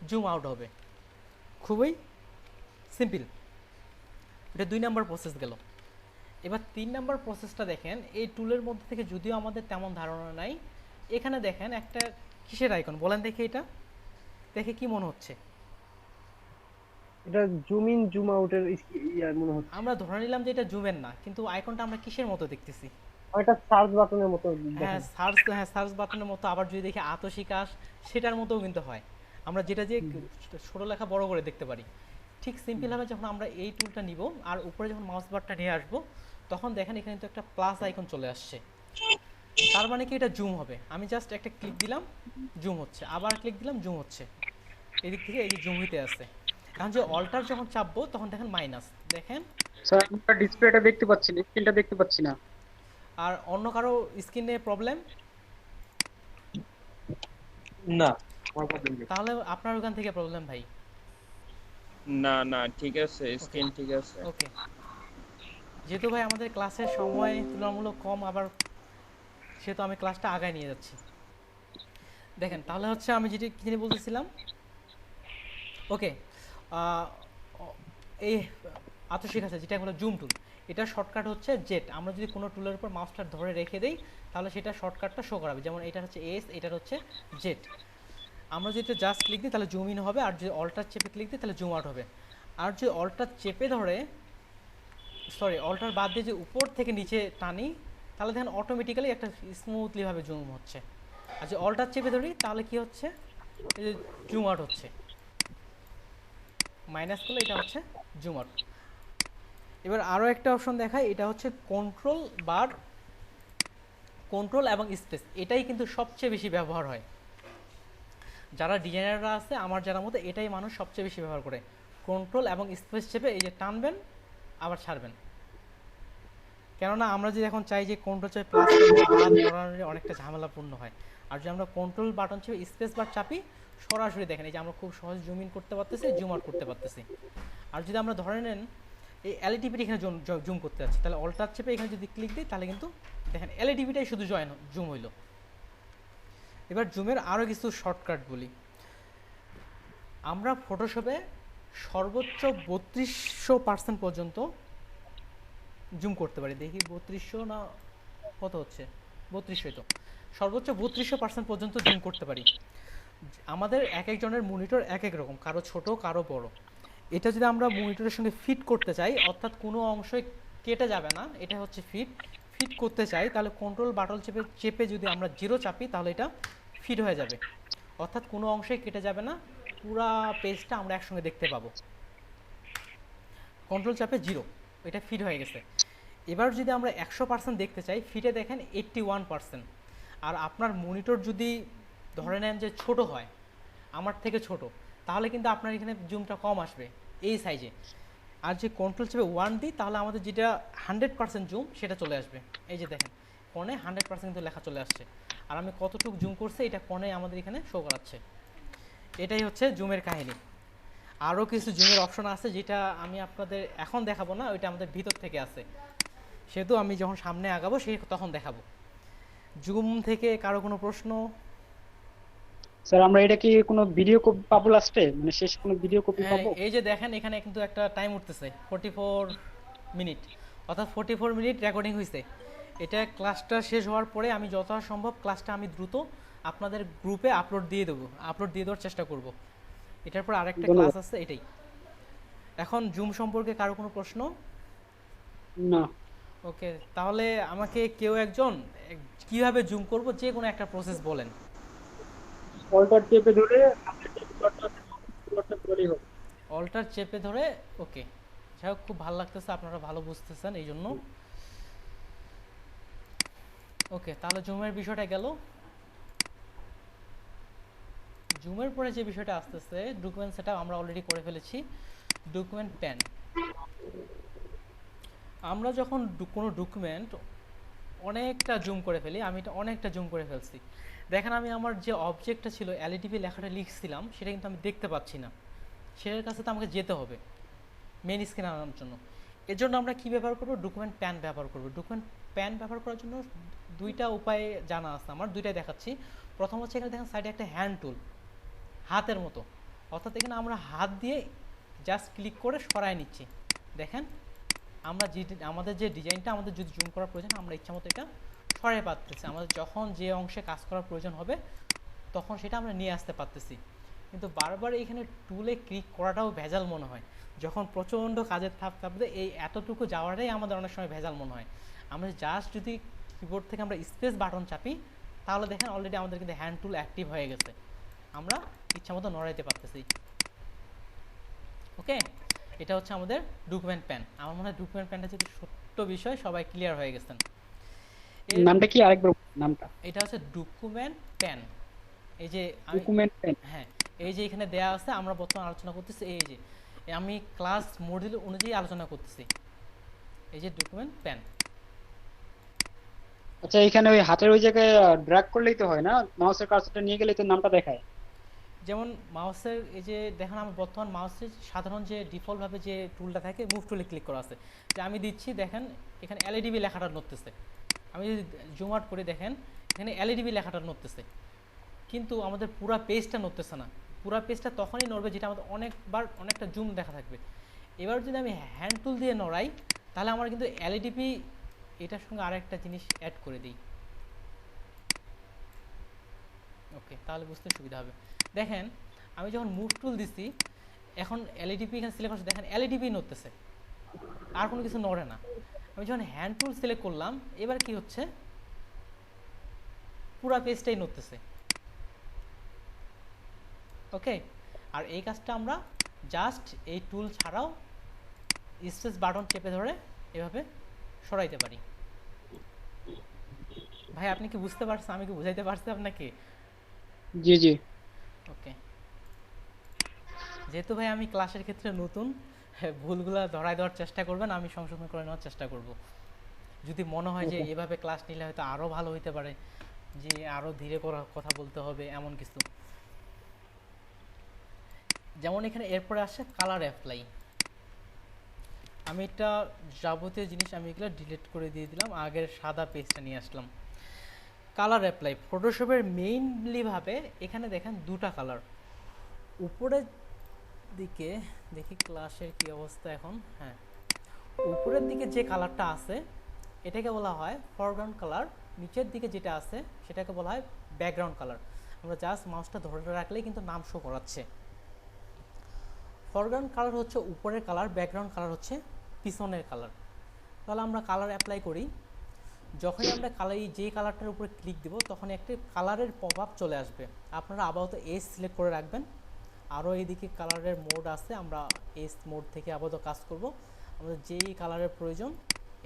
জুম আউট হবে। খুবই সিম্পল। এটা 2 নম্বর প্রসেস গেল। এবার 3 নম্বর প্রসেসটা দেখেন। এই টুলের মধ্যে থেকে যদিও আমাদের তেমন ধারণা নাই, এখানে দেখেন একটা কিসের আইকন বলেন দেখে, এটা দেখে কি মনে হচ্ছে? এটা জুম ইন জুম আউটের ইয়ার মনে হচ্ছে। আমরা ধরে নিলাম যে এটা জুমের না, কিন্তু আইকনটা আমরা কিসের মতো দেখতেছি? এটা সার্চ বাটনের মতো হ্যাঁ, দেখেন। সার্চ বাটনের মতো। আবার যদি দেখি আতশিকাশ, সেটার মতোও কিন্তু হয়। আমরা যেটা যে ছোট লেখা বড় করে দেখতে পারি, ঠিক সিম্পলভাবে যখন আমরা এই টুলটা নিব আর উপরে যখন মাউস বারটা নিয়ে আসবো, তখন দেখেন এখানে তো একটা প্লাস আইকন চলে আসছে। তার মানে কি এটা জুম হবে। আমি জাস্ট একটা ক্লিক দিলাম, জুম হচ্ছে, আবার ক্লিক দিলাম, জুম হচ্ছে। এদিক থেকে এই যে জুম হইতে আসছে। এখন যে অল্টার যখন চাপবো তখন দেখেন মাইনাস, দেখেন। স্যার আমরা ডিসপ্লেটা দেখতে পাচ্ছি না, স্ক্রিনটা দেখতে পাচ্ছি না। আর অন্য কারো স্ক্রিনে প্রবলেম? না, আমার প্রবলেম নেই। তাহলে আপনার ওখান থেকে প্রবলেম ভাই। না না ঠিক আছে, স্ক্রিন ঠিক আছে। ওকে, যেহেতু ভাই আমাদের ক্লাসের সময় তুলনামূলক কম, আবার সেহেতু আমি ক্লাসটা আগায় নিয়ে যাচ্ছি। দেখেন তাহলে হচ্ছে আমি যেটি কি জানি বলতেছিলাম। ওকে, এই আতশিক আছে যেটা হলো জুম টুল, এটা শর্টকাট হচ্ছে জেড। আমরা যদি কোনো টুলের উপর মাউসটা ধরে রেখে দেই তাহলে সেটা শর্টকাটটা শো করাবে। যেমন এটা হচ্ছে এস, এটার হচ্ছে জেড। আমরা যদি জাস্ট ক্লিক দিই তাহলে জুম ইন হবে, আর যদি অল্টার চেপে ক্লিক দিই তাহলে জুম আউট হবে। আর যদি অল্টার চেপে ধরে, সরি অল্টার বাদ দিয়ে যে উপর থেকে নিচে টানি, তাহলে দেখেন অটোমেটিক্যালি একটা স্মুথলিভাবে জুম হচ্ছে। আর যদি অল্টার চেপে ধরি তাহলে কি হচ্ছে, এই যে জুম আউট হচ্ছে। মাইনাস করলে এটা হচ্ছে জুম আউট। এবার আরও একটা অপশন দেখায়, এটা হচ্ছে কন্ট্রোল বার, কন্ট্রোল এবং স্পেস। এটাই কিন্তু সবচেয়ে বেশি ব্যবহার হয়। যারা ডিজাইনাররা আছে আমার জানার মতো, এটাই মানুষ সবচেয়ে বেশি ব্যবহার করে। কন্ট্রোল এবং স্পেস চেপে এই যে টানবেন আবার ছাড়বেন। কেননা আমরা যদি এখন চাই যে কন্ট্রোল চেপে প্লাস অনেকটা ঝামেলাপূর্ণ হয়। আর যদি আমরা কন্ট্রোল বাটন চেপে স্পেস বার চাপি, সরাসরি দেখেন এই যে আমরা খুব সহজ জুম ইন করতে পারতেছি, জুম আউট করতে পারতেছি। আর যদি আমরা ধরে নেন এই এলইডিপিটা এখানে জুম করতে যাচ্ছি, তাহলে অল্টার চেপে এখানে যদি ক্লিক দিই তাহলে কিন্তু দেখেন এলইডিপিটাই শুধু জুম হইল। এবার জুমের আরও কিছু শর্টকাট বলি। আমরা ফটোশপে সর্বোচ্চ 3200% পর্যন্ত জুম করতে পারি। দেখি 3200 না কত হচ্ছে, 3200 তো, সর্বোচ্চ 3200% পর্যন্ত জুম করতে পারি। আমাদের এক একজনের মনিটর এক এক রকম, কারো ছোট কারো বড়। এটা যদি আমরা মনিটরের সঙ্গে ফিট করতে চাই, অর্থাৎ কোনো অংশই কেটে যাবে না, এটা হচ্ছে ফিট করতে চাই, তাহলে কন্ট্রোল বাটন চেপে যদি আমরা 0 চাপি তাহলে এটা ফিট হয়ে যাবে। অর্থাৎ কোনো অংশই কেটে যাবে না, পুরা পেজটা আমরা একসঙ্গে দেখতে পাবো। কন্ট্রোল চাপে 0, এটা ফিট হয়ে গেছে। এবার যদি আমরা 100% দেখতে চাই, ফিটে দেখেন 81%। আর আপনার মনিটর যদি ধরে নেন যে ছোট হয়, আমার থেকে ছোট, তাহলে কিন্তু আপনার এখানে জুমটা কম আসবে এই সাইজে। আর যে কন্ট্রোল চেপে 1 দিই তাহলে আমাদের যেটা 100% জুম সেটা চলে আসবে। এই যে দেখেন কোণে 100% কিন্তু লেখা চলে আসছে। আর আমি কতটুকু জুম করছি এটা কোণে আমাদের এখানে শো করাচ্ছে। এটাই হচ্ছে জুমের কাহিনী। আরও কিছু জুমের অপশন আছে যেটা আমি আপনাদের এখন দেখাবো না, ওইটা আমাদের ভিতর থেকে আছে, সেহেতু আমি যখন সামনে আগাবো তখন দেখাবো। জুম থেকে কারো কোনো প্রশ্ন? স্যার আমরা এটা কি কোনো ভিডিও কপি পাবো লাস্টে, মানে শেষ কোনো ভিডিও কপি পাবো? এই যে দেখেন এখানে কিন্তু একটা টাইম উঠতেছে 44 মিনিট, অর্থাৎ 44 মিনিট রেকর্ডিং হয়েছে। এটা ক্লাসটা শেষ হওয়ার পরে আমি যথাসম্ভব ক্লাসটা আমি দ্রুত আপনাদের গ্রুপে আপলোড দিয়ে দেওয়ার চেষ্টা করব। এটার পর আরেকটা ক্লাস আছে এটাই। এখন জুম সম্পর্কে কারো কোনো প্রশ্ন? না। ওকে, তাহলে আমাকে কেউ একজন কিভাবে জুম করব যে কোনো একটা প্রসেস বলেন। অল্টার চেপে ধরে আপনি টেক্সট করতে হবে। অল্টার চেপে ধরে, ওকে যাই হোক, খুব ভালো লাগতেছে, আপনারা ভালো বুঝতেছেন এই জন্য। ওকে, তাহলে জুমের বিষয়টা গেল। জুমের পরে যে বিষয়টা আসতেছে ডকুমেন্ট সেটআপ আমরা অলরেডি করে ফেলেছি। ডকুমেন্ট প্যান, আমরা যখন কোনো ডকুমেন্ট অনেকটা জুম করে ফেলি, আমি এটা অনেকটা জুম করে ফেলছি, দেখেন আমি আমার যে অবজেক্টটা ছিল এলইডিপি লেখাটা লিখছিলাম সেটা কিন্তু আমি দেখতে পাচ্ছি না, সেটার কাছে তো আমাকে যেতে হবে মেন স্ক্রিনে আনার জন্য। এর জন্য আমরা কি ব্যবহার করব? ডকুমেন্ট প্যান ব্যবহার করব। ডকুমেন্ট প্যান ব্যবহার করার জন্য দুইটা উপায় জানা আছে আমার, দুইটাই দেখাচ্ছি। প্রথম হচ্ছে এখানে দেখেন সাইডে একটা হ্যান্ড টুল, হাতের মতো, অর্থাৎ এখানে আমরা হাত দিয়ে জাস্ট ক্লিক করে সরায় নিচ্ছি। দেখেন আমরা আমাদের যে ডিজাইনটা আমাদের যদি জুম করার প্রয়োজন, আমরা ইচ্ছা মতো এটা সরাই পারতেছি। আমাদের যখন যে অংশে কাজ করার প্রয়োজন হবে তখন সেটা আমরা নিয়ে আসতে পারতেছি। কিন্তু বারবার এখানে টুলে ক্লিক করাটাও ভেজাল মনে হয়, যখন প্রচণ্ড কাজের থাকতে এই এতটুকু যাওয়াটাই আমাদের অনেক সময় ভেজাল মনে হয়। আমরা জাস্ট যদি কিবোর্ড থেকে আমরা স্পেস বাটন চাপি, তাহলে দেখেন অলরেডি আমাদের কিন্তু হ্যান্ড টুল অ্যাক্টিভ হয়ে গেছে, আমরা ইচ্ছা মতো নড়াইতে পারতেছি। ওকে, এটা হচ্ছে আমাদের ডকুমেন্ট প্যান। আমার মনে হয় ডকুমেন্ট প্যানটা যদি ছোট্ট বিষয়, সবাই ক্লিয়ার হয়ে গেছেন। নামটা কি আরেকবার নামটা? এটা হচ্ছে ডকুমেন্ট প্যান। এই যে ডকুমেন্ট প্যান। হ্যাঁ, এই যে এখানে দেয়া আছে, আমরা বর্তমানে আলোচনা করতেছি এই যে আমি ক্লাস মডিউল অনুযায়ী আলোচনা করতেছি, এই যে ডকুমেন্ট প্যান। আচ্ছা, এখানে ওই হাতের ওই জায়গায় ড্র্যাগ করলেই তো হয় না? মাউসের কার্সারটা নিয়ে গেলেই তো নামটা দেখায়। যেমন মাউসের এই যে দেখেন, আমার বর্তমান মাউসের সাধারণ যে ডিফল্টভাবে যে টুলটা থাকে মুভ টুলে ক্লিক করা আছে, যে আমি দিচ্ছি দেখেন এখানে এলইডিবি লেখাটা নড়তেছে। আমি যদি জুম আউট করে দেখেন এখানে এলইডিবি লেখাটা নড়তেছে, কিন্তু আমাদের পুরা পেজটা নড়তেছে না। পুরা পেজটা তখনই নড়বে যেটা আমাদের অনেকবার অনেকটা জুম দেখা থাকবে। এবার যদি আমি হ্যান্ড টুল দিয়ে নড়াই, তাহলে আমার কিন্তু এলইডিবি এটার সঙ্গে আরেকটা জিনিস অ্যাড করে দিই। ওকে, তাহলে বুঝতে সুবিধা হবে। দেখেন আমি যখন মুভ টুল দিছি, এখন এলইডিপি এখানে সিলেক্ট করছি, দেখেন এলইডিপি নড়তেছে, আর কোনো কিছু নড়ে না। আমি যখন হ্যান্ড টুল সিলেক্ট করলাম, এবার কি হচ্ছে, পুরা পেজটাই নড়তেছে। ওকে, আর এই কাজটা আমরা জাস্ট এই টুল ছাড়াও স্পেস বাটন চেপে ধরে এভাবে সরাইতে পারি। ভাই আপনি কি বুঝতে পারছেন? আমি কি বুঝাইতে পারছি আপনাকে? জি জি। ওকে, যেহেতু ভাই আমি ক্লাসের ক্ষেত্রে নতুন, ভুলগুলো ধরায় দেওয়ার চেষ্টা করবেন, আমি সংশোধন করে নেওয়ার চেষ্টা করব। যদি মনে হয় যে এভাবে ক্লাস নিলে হয়তো আরও ভালো হইতে পারে, যে আরও ধীরে কথা বলতে হবে এমন কিছু। যেমন এখানে এরপরে আসছে কালার অ্যাপ্লাই। আমি এটা যাবতীয় জিনিস আমি এগুলো ডিলিট করে দিয়ে দিলাম, আগের সাদা পেজটা নিয়ে আসলাম। কালার অ্যাপ্লাই ফটোশপের মেইনলি ভাবে এখানে দেখেন দুটা কালার। উপরের দিকে দেখি ক্লাসের কি অবস্থা এখন। হ্যাঁ, উপরের দিকে যে কালারটা আছে এটাকে বলা হয় ফরগ্রাউন্ড কালার, নিচের দিকে যেটা আছে সেটাকে বলা হয় ব্যাকগ্রাউন্ড কালার। আমরা জাস্ট মাউসটা ধরে রাখলেই কিন্তু নাম শো করাচ্ছে। ফরগ্রাউন্ড কালার হচ্ছে উপরের কালার, ব্যাকগ্রাউন্ড কালার হচ্ছে পিছনের কালার। তাহলে আমরা কালার অ্যাপ্লাই করি, যখনই আমরা যে কালারটার উপরে ক্লিক দেব তখন একটি কালারের পপ আপ চলে আসবে। আপনারা আপাতত এস সিলেক্ট করে রাখবেন। আরও এইদিকে কালারের মোড আছে, আমরা এস মোড থেকে আপাতত কাজ করব। আমাদের যেই কালারের প্রয়োজন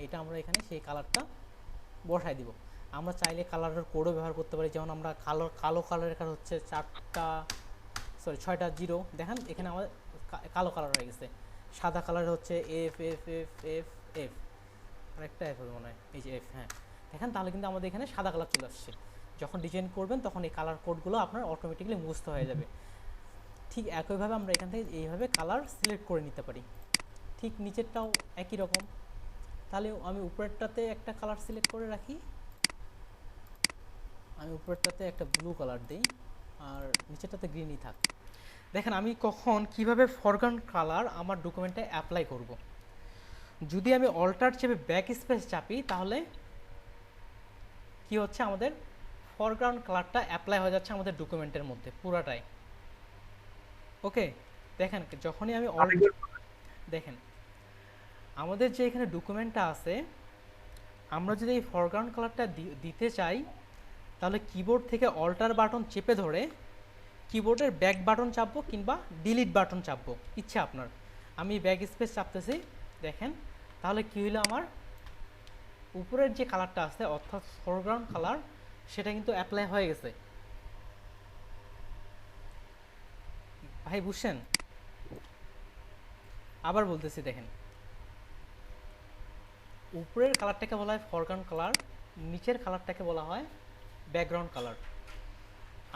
এটা আমরা এখানে সেই কালারটা বসাই দিব। আমরা চাইলে কালারের কোডও ব্যবহার করতে পারি, যেমন আমরা কালো কালারের কালার হচ্ছে 6টা জিরো, দেখেন এখানে আমাদের কালো কালার হয়ে গেছে। সাদা কালার হচ্ছে F F F F F, আরেকটা এফ হবে মনে হয়, এই যে এফ। হ্যাঁ দেখেন, তাহলে কিন্তু আমাদের এখানে সাদা কালার চলে আসছে। যখন ডিজাইন করবেন তখন এই কালার কোডগুলো আপনার অটোমেটিক্যালি মুছতে হয়ে যাবে। ঠিক একইভাবে আমরা এখান থেকে এইভাবে কালার সিলেক্ট করে নিতে পারি। ঠিক নিচেরটাও একই রকম। তাহলে আমি উপরেরটাতে একটা কালার সিলেক্ট করে রাখি, আমি উপরেরটাতে একটা ব্লু কালার দিই, আর নিচেরটাতে গ্রিনই থাক। দেখেন আমি কখন কিভাবে ফরগ্রাউন্ড কালার আমার ডকুমেন্টে অ্যাপ্লাই করব। যদি আমি অল্টার চেপে ব্যাক স্পেস চাপি, তাহলে কি হচ্ছে, আমাদের ফরগ্রাউন্ড কালারটা অ্যাপ্লাই হয়ে যাচ্ছে আমাদের ডকুমেন্টের মধ্যে পুরাটাই। ওকে, দেখেন যখনই আমি দেখেন আমাদের যে এখানে ডকুমেন্টটা আছে, আমরা যদি এই ফরগ্রাউন্ড কালারটা দিতে চাই, তাহলে কিবোর্ড থেকে অল্টার বাটন চেপে ধরে কিবোর্ডের ব্যাক বাটন চাপবো কিংবা ডিলিট বাটন চাপবো, ইচ্ছা আপনার। আমি ব্যাক স্পেস চাপতেছি, দেখেন তাহলে কি হইলো, আমার উপরের যে কালারটা আছে অর্থাৎ ফোরগ্রাউন্ড কালার সেটা কিন্তু অ্যাপ্লাই হয়ে গেছে। ভাই বুঝছেন? আবার বলতেছি, দেখেন উপরের কালারটাকে বলা হয় ফরগ্রাউন্ড কালার, নিচের কালারটাকে বলা হয় ব্যাকগ্রাউন্ড কালার।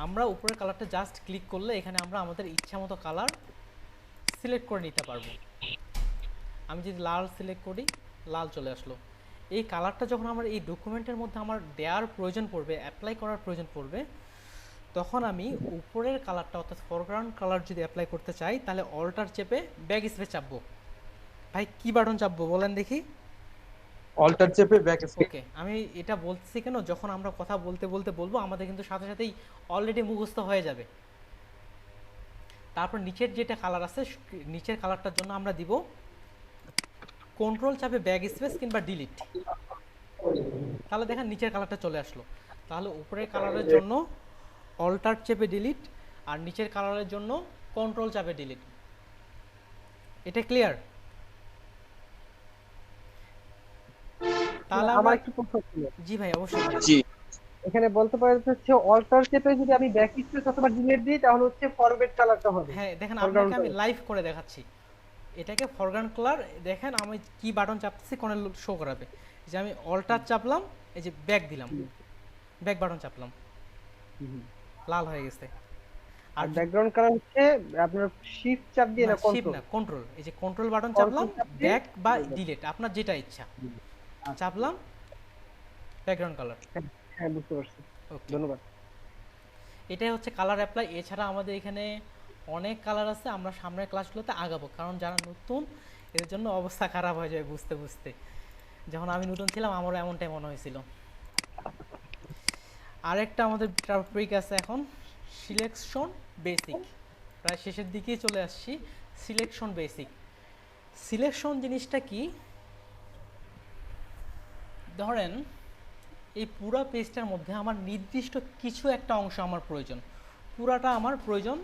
আমরা উপরের কালারটা জাস্ট ক্লিক করলে এখানে আমরা আমাদের ইচ্ছা মতো কালার সিলেক্ট করে নিতে পারবো। আমি যদি লাল সিলেক্ট করি, লাল চলে আসলো। এই কালারটা যখন আমার এই ডকুমেন্টের মধ্যে আমার দেওয়ার প্রয়োজন পড়বে, অ্যাপ্লাই করার প্রয়োজন পড়বে, তখন আমি উপরের কালারটা অর্থাৎ ফরগ্রাউন্ড কালার যদি অ্যাপ্লাই করতে চাই তাহলে অল্টার চেপে ব্যাক স্পেস চাপবো। ভাই কি বাটন চাপবো বলেন দেখি? অল্টার চেপে ব্যাক স্পেস। ওকে, আমি এটা বলছি কেন, যখন আমরা কথা বলতে বলতে বলবো আমাদের কিন্তু সাথে সাথেই অলরেডি মুখস্থ হয়ে যাবে। তারপর নিচের যেটা কালার আছে, নিচের কালারটার জন্য আমরা দিব কন্ট্রোল চাপে ব্যাক স্পেস কিংবা ডিলিট। তাহলে দেখেন নিচের কালারটা চলে আসলো। তাহলে উপরের কালারের জন্য অল্টার চেপে ডিলিট, আর নিচের কালারের জন্য কন্ট্রোল চাপে ডিলিট। এটা ক্লিয়ার? তাহলে আমার আমরা, একটু প্রশ্ন ছিল, জি ভাই অবশ্যই বলেন। জি এখানে বলতে পারেন হচ্ছে অল্টার চেপে যদি আমি ব্যাক স্পেস অথবা ডিলিট দিই তাহলে হচ্ছে ফরম্যাট কালারটা হবে। হ্যাঁ দেখেন, Foreground আপনাকে আমি color। লাইভ করে দেখাচ্ছি। এটাকে ফরগ্রাউন্ড কালার, দেখেন আমি কি বাটন চাপতেছি কোনে শো করাবে। যে আমি অল্টার চাপলাম, এই যে ব্যাক দিলাম, ব্যাক বাটন চাপলাম, লাল হয়ে গেছে। আর ব্যাকগ্রাউন্ড কালার হচ্ছে আপনার শিফট চাপ দিয়ে না শিফট কন্ট্রোল? না, কন্ট্রোল। এই যে কন্ট্রোল বাটন Control চাপলাম, চাপ দিয়ে ব্যাক বা ডিলিট আপনার যেটা ইচ্ছা চাপলাম, ব্যাকগ্রাউন্ড কালার। হ্যাঁ বুঝতে পারছি, ওকে, ধন্যবাদ। এটাই হচ্ছে কালার অ্যাপ্লাই। এছাড়া আমাদের এখানে অনেক কালার আছে, আমরা সামনের ক্লাসগুলোতে আগাবো, কারণ যারা নতুন এর জন্য অবস্থা খারাপ হয়ে যায় বুঝতে বুঝতে। যখন আমি নতুন ছিলাম আমারও এমনটাই মনে হয়েছিল। আরেকটা আমাদের টপিক আছে এখন, সিলেকশন বেসিক। প্রায় শেষের দিকেই চলে আসছি। সিলেকশন বেসিক, সিলেকশন জিনিসটা কি? ধরেন এই পুরো পেজটার মধ্যে আমার নির্দিষ্ট কিছু একটা অংশ আমার প্রয়োজন, পুরাটা আমার প্রয়োজন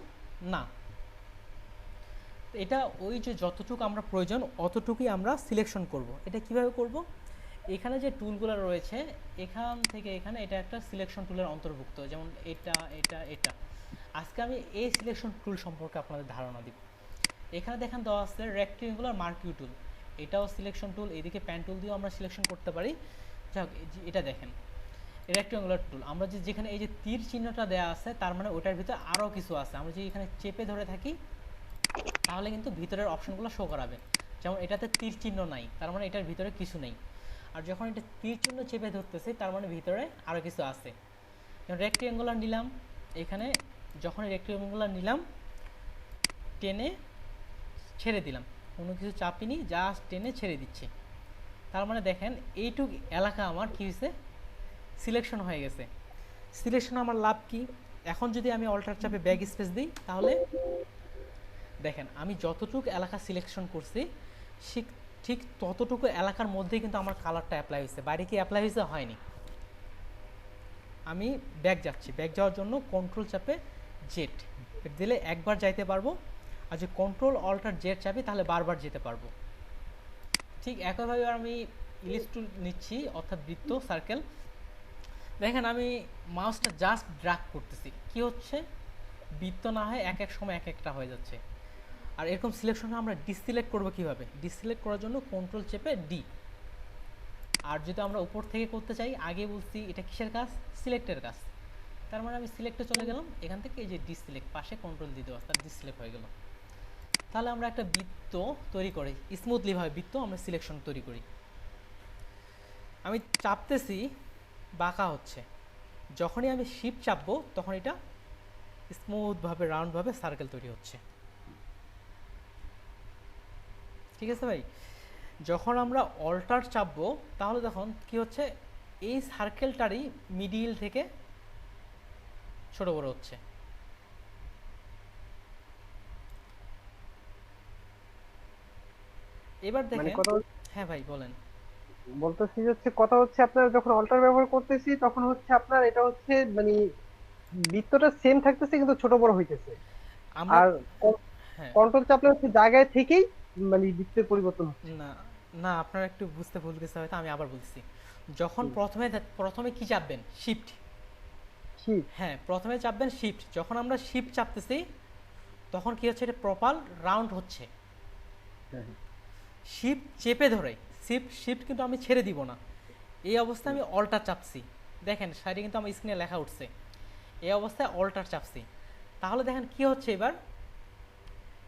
না। এটা ওই যে যতটুকু আমরা প্রয়োজন অতটুকুই আমরা সিলেকশন করব। এটা কিভাবে করব? এখানে যে টুলগুলো রয়েছে এখান থেকে এখানে, এটা একটা সিলেকশন টুলের অন্তর্ভুক্ত, যেমন এটা এটা এটা। আজকে আমি এই সিলেকশন টুল সম্পর্কে আপনাদের ধারণা দিব। এখানে দেখেন দেওয়া আছে রেক্টেঙ্গুলার মার্কিউ টুল, এটাও সিলেকশন টুল। এদিকে প্যান টুল দিয়েও আমরা সিলেকশন করতে পারি। যাক, এটা দেখেন রেক্টেঙ্গুলার টুল। আমরা যে যেখানে এই যে তীর চিহ্নটা দেওয়া আছে তার মানে ওটার ভিতরে আরও কিছু আছে। আমরা যদি এখানে চেপে ধরে থাকি তাহলে কিন্তু ভিতরের অপশনগুলো শো করাবে। যেমন এটাতে তীর চিহ্ন নাই, তার মানে এটার ভিতরে কিছু নেই। আর যখন এটা তীর চিহ্ন চেপে ধরতেছে তার মানে ভিতরে আরও কিছু আছে। যেমন রেক্টেঙ্গুলার নিলাম, এখানে যখন রেক্টেঙ্গুলার নিলাম টেনে ছেড়ে দিলাম, কোনো কিছু চাপিনি, জাস্ট টেনে ছেড়ে দিচ্ছি। তার মানে দেখেন এইটুকু এলাকা আমার কী হয়েছে, সিলেকশন হয়ে গেছে। সিলেকশন আমার লাভ কি? এখন যদি আমি অল্টার চাপে ব্যাক স্পেস দিই তাহলে দেখেন আমি যতটুকু এলাকা সিলেকশন করছি ঠিক ততটুকু এলাকার মধ্যেই কিন্তু আমার কালারটা অ্যাপ্লাই হয়েছে। বাইরে কি অ্যাপ্লাই হয়েছে? হয়নি। আমি ব্যাক যাচ্ছি, ব্যাক যাওয়ার জন্য কন্ট্রোল চাপে জেড দিলে একবার যাইতে পারবো, আর যে কন্ট্রোল অল্টার জেড চাপি তাহলে বারবার যেতে পারবো। ঠিক একইভাবে আমি ইলিশ টুল নিচ্ছি, অর্থাৎ বৃত্ত সার্কেল। দেখেন আমি মাউসটা জাস্ট ড্র্যাগ করতেছি, কি হচ্ছে, বৃত্ত না হয় এক এক সময় এক একটা হয়ে যাচ্ছে। আর এরকম সিলেকশন আমরা ডিসিলেক্ট করবো কিভাবে? ডিসিলেক্ট করার জন্য কন্ট্রোল চেপে ডি। আর যদি আমরা উপর থেকে করতে চাই, আগে বলছি এটা কিসের কাজ? সিলেক্টের কাজ। তার মানে আমি সিলেক্টে চলে গেলাম, এখান থেকে এই যে ডিসিলেক্ট পাশে কন্ট্রোল দিয়ে দেওয়া, তার ডিসিলেক্ট হয়ে গেল। তাহলে আমরা একটা বৃত্ত তৈরি করি, স্মুথলি ভাবে বৃত্ত আমরা সিলেকশন তৈরি করি। আমি চাপতেছি, বাঁকা হচ্ছে। যখনই আমি শিফট চাপবো তখন এটা স্মুথভাবে রাউন্ডভাবে সার্কেল তৈরি হচ্ছে। ঠিক আছে ভাই? যখন আমরা অল্টার চাপবো তাহলে তখন কি হচ্ছে, এই সার্কেলটারই মিডিল থেকে ছোট বড় হচ্ছে। এবার দেখেন, হ্যাঁ ভাই বলেন। বলতেছি হচ্ছে কথা হচ্ছে আপনার যখন অল্টার ব্যবহার করতেছি তখন হচ্ছে আপনার এটা হচ্ছে মানে বৃত্তটা সেম থাকতেছে কিন্তু ছোট বড় হইতেছে। আমরা আর হ্যাঁ কন্ট্রোল চাপলে হচ্ছে জায়গায় থেকেই মানে বৃত্তের পরিবর্তন হচ্ছে। না না, আপনারা একটু বুঝতে ভুল গেছে হয়তো, আমি আবার বলছি। যখন হুম। প্রথমে কি চাপবেন? শিফট। শিট। হ্যাঁ, প্রথমে চাপবেন শিফট। যখন আমরা শিফট চাপতেছি তখন কি হচ্ছে, এটা প্রপার রাউন্ড হচ্ছে। হ্যাঁ হ্যাঁ। শিফট চেপে ধরে, শিফট কিন্তু আমি ছেড়ে দিব না। এই অবস্থায় আমি অল্টার চাপছি, দেখেন সাইডে কিন্তু আমার স্ক্রিনে লেখা উঠছে। এই অবস্থায় অল্টার চাপছি, তাহলে দেখেন কি হচ্ছে এবার,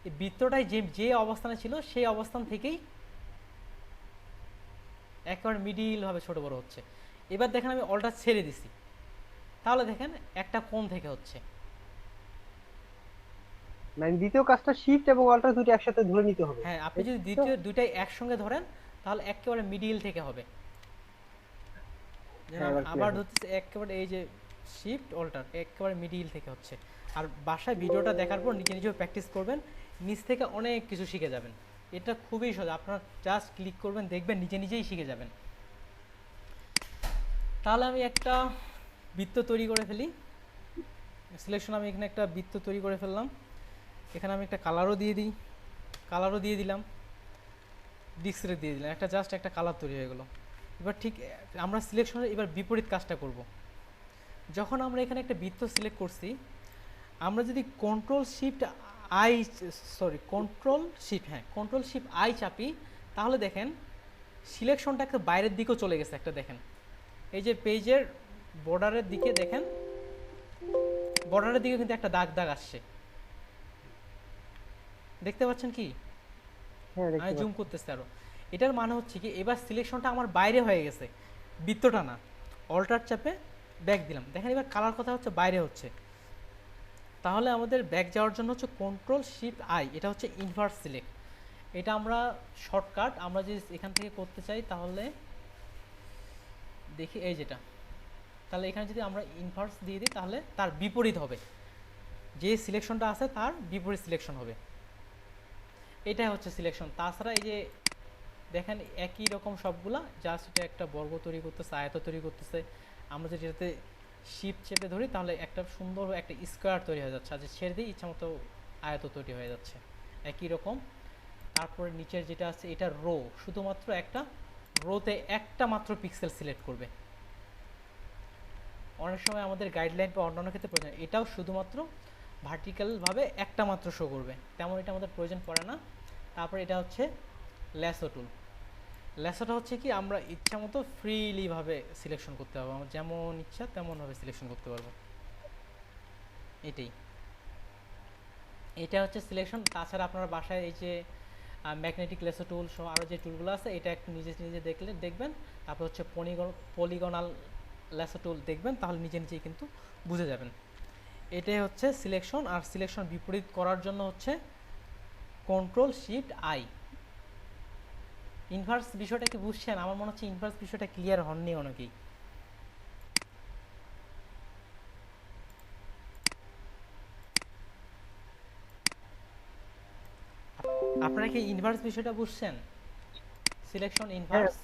এই বৃত্তটাই যে অবস্থানে ছিল সেই অবস্থান থেকেই একেবারে মিডিল ভাবে ছোট বড় হচ্ছে। এবার দেখেন আমি অল্টার ছেড়ে দিছি, তাহলে দেখেন একটা কোণ থেকে হচ্ছে। মানে দ্বিতীয় কাজটা শিফট এবং অল্টার দুটো একসাথে ধরে নিতে হবে। হ্যাঁ, আপনি যদি তো দ্বিতীয় দুইটাই একসঙ্গে ধরেন তাহলে একেবারে মিডিল থেকে হবে। যেন হ্যাঁ, এবার আবার clear ধরতেছে একেবারে এই যে শিফট অল্টার একেবারে মিডিল থেকে হচ্ছে। আর বাসায় ভিডিওটা দেখার পর নিজে নিজেও প্র্যাকটিস করবেন, নিজ থেকে অনেক কিছু শিখে যাবেন। এটা খুবই সহজ, আপনারা জাস্ট ক্লিক করবেন, দেখবেন নিজে নিজেই শিখে যাবেন। তাহলে আমি একটা বৃত্ত তৈরি করে ফেলি। সিলেকশন আমি এখানে একটা বৃত্ত তৈরি করে ফেললাম। এখানে আমি একটা কালারও দিয়ে দিই, কালারও দিয়ে দিলাম, ডিসপ্লে দিয়ে দিলাম, একটা জাস্ট একটা কালার তৈরি হয়ে গেলো। এবার ঠিক আমরা সিলেকশনের এবার বিপরীত কাজটা করব। যখন আমরা এখানে একটা বৃত্ত সিলেক্ট করছি, আমরা যদি কন্ট্রোল শিফট আই চাপি, তাহলে দেখেন সিলেকশনটা একটা বাইরের দিকেও চলে গেছে একটা, দেখেন এই যে পেজের বর্ডারের দিকে, দেখেন বর্ডারের দিকে কিন্তু একটা দাগ দাগ আসছে, দেখতে পাচ্ছেন কি? হ্যাঁ দেখতে আমি জুম পাচ্ছি। করতেছি আরো। এটার মানে হচ্ছে কি, এবার সিলেকশনটা আমার বাইরে হয়ে গেছে, বৃত্তটা না। অল্টার চাপে ব্যাক দিলাম, দেখেন এবার কালার কথা হচ্ছে বাইরে হচ্ছে। তাহলে আমাদের ব্যাক যাওয়ার জন্য হচ্ছে কন্ট্রোল শিফট আই, এটা হচ্ছে ইনভার্স সিলেক্ট। এটা আমরা শর্টকাট আমরা যদি এখান থেকে করতে চাই তাহলে দেখি এই যেটা, তাহলে এখানে যদি আমরা ইনভার্স দিয়ে দিই তাহলে তার বিপরীত হবে, যে সিলেকশনটা আছে তার বিপরীত সিলেকশন হবে। এটাই হচ্ছে সিলেকশন। তাছাড়া এই যে দেখেন একই রকম সবগুলা, জাস্ট এটা একটা বর্গ তৈরি করতেছে, আয়ত তৈরি করতেছে। আমরা যদি এটাতে শিফট চেপে ধরি তাহলে একটা সুন্দর একটা স্কোয়ার তৈরি হয়ে যাচ্ছে, আর যে ছেড়ে দিই ইচ্ছা মতো আয়ত তৈরি হয়ে যাচ্ছে একই রকম। তারপরে নিচের যেটা আছে এটা রো, শুধুমাত্র একটা রোতে একটা মাত্র পিক্সেল সিলেক্ট করবে। অনেক সময় আমাদের গাইডলাইন বা অন্যান্য ক্ষেত্রে প্রয়োজন, এটাও শুধুমাত্র ভার্টিক্যালভাবে একটা মাত্র শো করবে, তেমন এটা আমাদের প্রয়োজন পড়ে না। তারপরে এটা হচ্ছে ল্যাসো টুল। ল্যাসোটা হচ্ছে কি, আমরা ইচ্ছা মতো ফ্রিলিভাবে সিলেকশন করতে পারবো, আমরা যেমন ইচ্ছা তেমনভাবে সিলেকশন করতে পারবো। এটা হচ্ছে সিলেকশন। তাছাড়া আপনারা বাসায় এই যে ম্যাগনেটিক লেসো টুল সহ আরও যে টুলগুলো আছে, এটা একটু নিজে নিজে দেখবেন। তারপর হচ্ছে পলিগনাল লেসো টুল দেখবেন, তাহলে নিজে নিজেই কিন্তু বুঝে যাবেন। এটাই হচ্ছে সিলেকশন। আর সিলেকশন বিপরীত করার জন্য হচ্ছে কন্ট্রোল শিফট আই। ইনভার্স বিষয়টা কি বুঝছেন? আমার মনে হচ্ছে ইনভার্স বিষয়টা ক্লিয়ার হননি অনেকেই। আপনারা কি ইনভার্স বিষয়টা বুঝছেন? সিলেকশন হ্যাঁ ইনভার্স,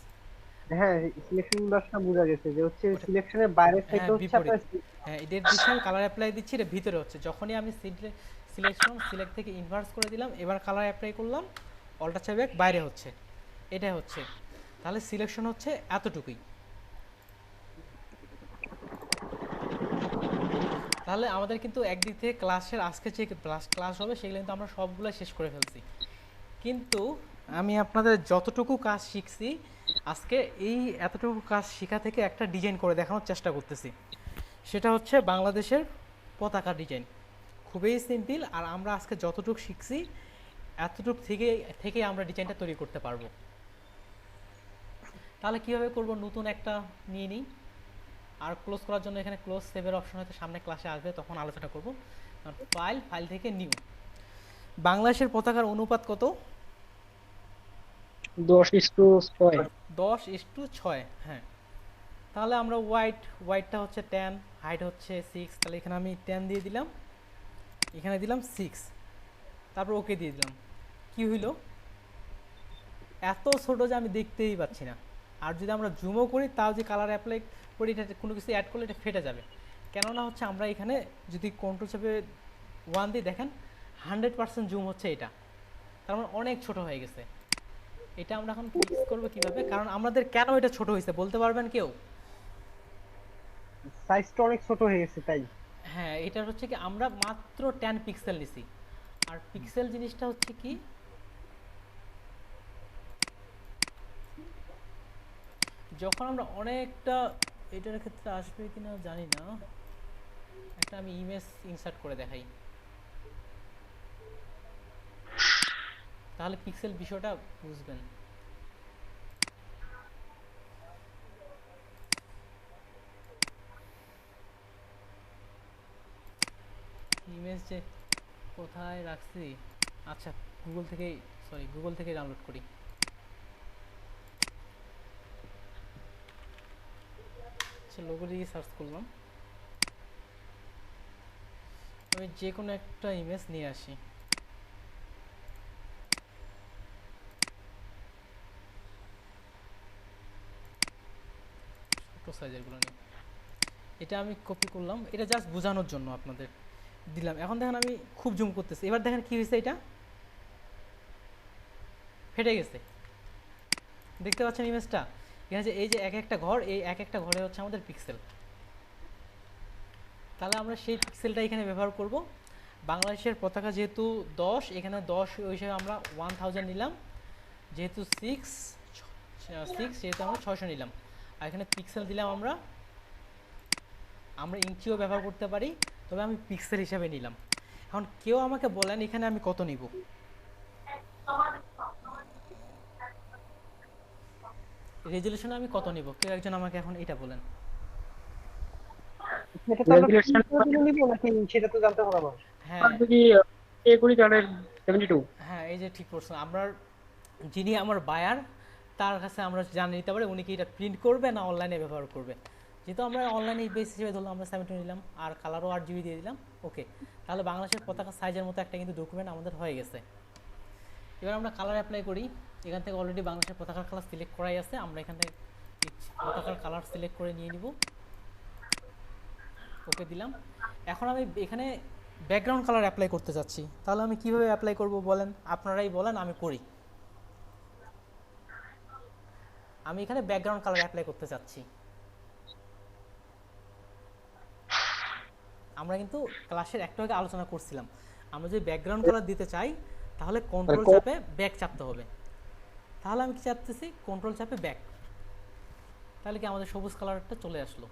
হ্যাঁ, সিলেকশন ইনভার্সটা বোঝা গেছে যে হচ্ছে ওটা সিলেকশনের বাইরের হ্যাঁ সাইডে হচ্ছে বিপরীত। আপনার হ্যাঁ, এদের দিচ্ছি আমি কালার অ্যাপ্লাই দিচ্ছি, এটা ভিতরে হচ্ছে। যখনই আমি সিলেক্ট থেকে ইনভার্স করে দিলাম, এবার কালার অ্যাপ্লাই করলাম, অল্টার চাপে বাইরে হচ্ছে, এটা হচ্ছে। তাহলে সিলেকশন হচ্ছে এতটুকুই। তাহলে আমাদের কিন্তু একদিক থেকে ক্লাসের আজকে যে ক্লাস হবে সেগুলো কিন্তু আমরা সবগুলো শেষ করে ফেলছি। কিন্তু আমি আপনাদের যতটুকু কাজ শিখছি আজকে, এই এতটুকু কাজ শেখা থেকে একটা ডিজাইন করে দেখানোর চেষ্টা করতেছি। সেটা হচ্ছে বাংলাদেশের পতাকা ডিজাইন। খুবই সিম্পল, আর আমরা আজকে যতটুকু শিখছি এতটুকু থেকে আমরা ডিজাইনটা তৈরি করতে পারবো। তাহলে কীভাবে করব, নতুন একটা নিয়ে নিই। আর ক্লোজ করার জন্য এখানে ক্লোজ সেভের অপশন হয়তো সামনে ক্লাসে আসবে, তখন আলোচনা করব। ফাইল থেকে নিউ। বাংলাদেশের পতাকার অনুপাত কত? 10:6। 10:6। হ্যাঁ, তাহলে আমরা ওয়াইডটা হচ্ছে 10, হাইট হচ্ছে 6, তাহলে এখানে আমি 10 দিয়ে দিলাম, এখানে দিলাম 6, তারপর ওকে দিয়ে দিলাম। কি হইল? এত ছোট যে আমি দেখতেই পাচ্ছি না। আর যদি আমরা জুমও করি তাও যে কালার অ্যাপ্লাই করি, এটা কোনো কিছু অ্যাড করলে এটা ফেটে যাবে। কেননা হচ্ছে আমরা এখানে যদি কন্ট্রোল চাপে 1 দিয়ে দেখেন 100% জুম হচ্ছে এটা, তার মানে অনেক ছোট হয়ে গেছে। এটা আমরা এখন ফিক্স করব কিভাবে, কারণ আমাদের কেন এটা ছোট হয়েছে বলতে পারবেন কেউ? সাইজটা অনেক ছোট হয়ে গেছে তাই। হ্যাঁ, এটা হচ্ছে কি আমরা মাত্র 10 পিক্সেল নিছি। আর পিক্সেল জিনিসটা হচ্ছে কি, যখন আমরা অনেকটা, এটার ক্ষেত্রে আসবে কিনা জানি না, একটা আমি ইমেজ ইনসার্ট করে দেখাই, তাহলে পিক্সেল বিষয়টা বুঝবেন। ইমেজ যে কোথায় রাখছি, আচ্ছা গুগল থেকে ডাউনলোড করি। আচ্ছা, লোগো দিয়ে সার্চ করলাম, আমি যে কোনো একটা ইমেজ নিয়ে আসি। ছোট সাইজের গুলো নিই। এটা আমি কপি করলাম, এটা জাস্ট বোঝানোর জন্য আপনাদের দিলাম। এখন দেখেন আমি খুব জুম করতেছি, এবার দেখেন কি হয়েছে, এটা ফেটে গেছে, দেখতে পাচ্ছেন ইমেজটা? এখানে যে এই যে এক একটা ঘর, এই এক একটা ঘরে হচ্ছে আমাদের পিক্সেল। তাহলে আমরা সেই পিক্সেলটা এখানে ব্যবহার করব। বাংলাদেশের পতাকা যেহেতু 10, এখানে 10 ওই হিসেবে আমরা 1000 নিলাম, যেহেতু 6 সেহেতু আমরা 600 নিলাম। আর এখানে পিক্সেল দিলাম আমরা ইঞ্চিও ব্যবহার করতে পারি, তবে আমি পিক্সেল হিসাবে নিলাম। এখন কেউ আমাকে বলেন এখানে আমি কত নিব? রেজুলেশনে আমি কত নিব? কেউ একজন আমাকে এখন এটা বলেন। এটা তো আমরা Resolution নিব নাকি সেটা তো জানতে পারবো। হ্যাঁ কি এ করি তাহলে 72? হ্যাঁ, এই যে ঠিক প্রশ্ন। আমরা যিনি আমার বায়ার তার কাছে আমরা জানিয়ে নিতে পারি উনি কি এটা প্রিন্ট করবে না অনলাইনে ব্যবহার করবে। যেহেতু আমরা অনলাইনে বেস হিসেবে ধরলাম, আমরা 72 নিলাম আর কালারও 8 GB দিয়ে দিলাম। ওকে, তাহলে বাংলাদেশের পতাকা সাইজের মতো একটা কিন্তু ডকুমেন্ট আমাদের হয়ে গেছে। এবার আমরা কালার অ্যাপ্লাই করি। এখান থেকে অলরেডি বাংলাদেশের পতাকার কালার সিলেক্ট করাই আছে, আমরা এখান থেকে পতাকার কালার সিলেক্ট করে নিয়ে নিব। ওকে দিলাম। এখন আমি এখানে ব্যাকগ্রাউন্ড কালার অ্যাপ্লাই করতে চাচ্ছি, তাহলে আমি কিভাবে অ্যাপ্লাই করব বলেন? আপনারাই বলেন, আমি করি। আমি এখানে ব্যাকগ্রাউন্ড কালার অ্যাপ্লাই করতে চাচ্ছি। আমরা কিন্তু ক্লাসের একটু আগে আলোচনা করছিলাম, আমরা যদি ব্যাকগ্রাউন্ড কালার দিতে চাই তাহলে কন্ট্রোল চাপে ব্যাক চাপতে হবে। তাহলে আমি কি চাপতেছি? কন্ট্রোল চাপে ব্যাক, তাহলে কি আমাদের সবুজ কালারটা চলে আসলো।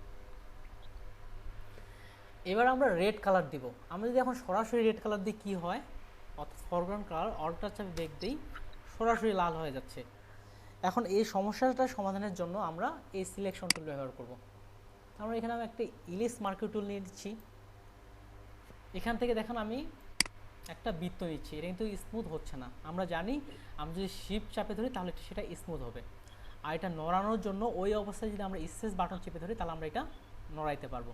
এবার আমরা রেড কালার দিব। আমরা যদি এখন সরাসরি রেড কালার দিই কি হয়, অর্থাৎ ফরগ্রাউন্ড কালার অল্টার চাপে ব্যাক দিই, সরাসরি লাল হয়ে যাচ্ছে। এখন এই সমস্যাটা সমাধানের জন্য আমরা এই সিলেকশন টুল ব্যবহার করব। আমরা এখানে আমি একটা ইলিশ মার্কিং টুল নিয়ে নিচ্ছি। এখান থেকে দেখেন আমি একটা বৃত্ত নিচ্ছি, এটা কিন্তু স্মুথ হচ্ছে না। আমরা জানি আমরা যদি শিফট চাপে ধরি তাহলে সেটা স্মুথ হবে। আর এটা নড়ানোর জন্য ওই অবস্থায় যদি আমরা স্পেস বাটন চেপে ধরি তাহলে আমরা এটা নড়াইতে পারবো।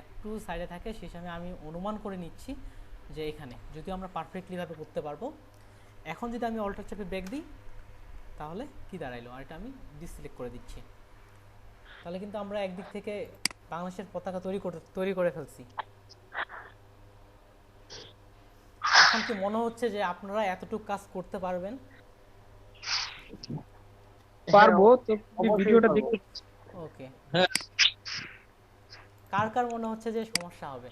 একটু সাইডে থাকে সেই সময় আমি অনুমান করে নিচ্ছি যে এখানে যদিও আমরা পারফেক্টলিভাবে করতে পারবো। এখন যদি আমি অল্টার চাপে ব্যাক দিই তাহলে কি দাঁড়াইলো, আর এটা আমি ডিসিলেক্ট করে দিচ্ছি। তাহলে কিন্তু আমরা একদিক থেকে বাংলাদেশের পতাকা তৈরি করে ফেলছি। এখন কি মনে হচ্ছে যে আপনারা এতটুকু কাজ করতে পারবেন? পারবো তো, অবশ্যই ভিডিওটা পারবো। দেখতে ওকে, হ্যাঁ। কার কার মনে হচ্ছে যে সমস্যা হবে?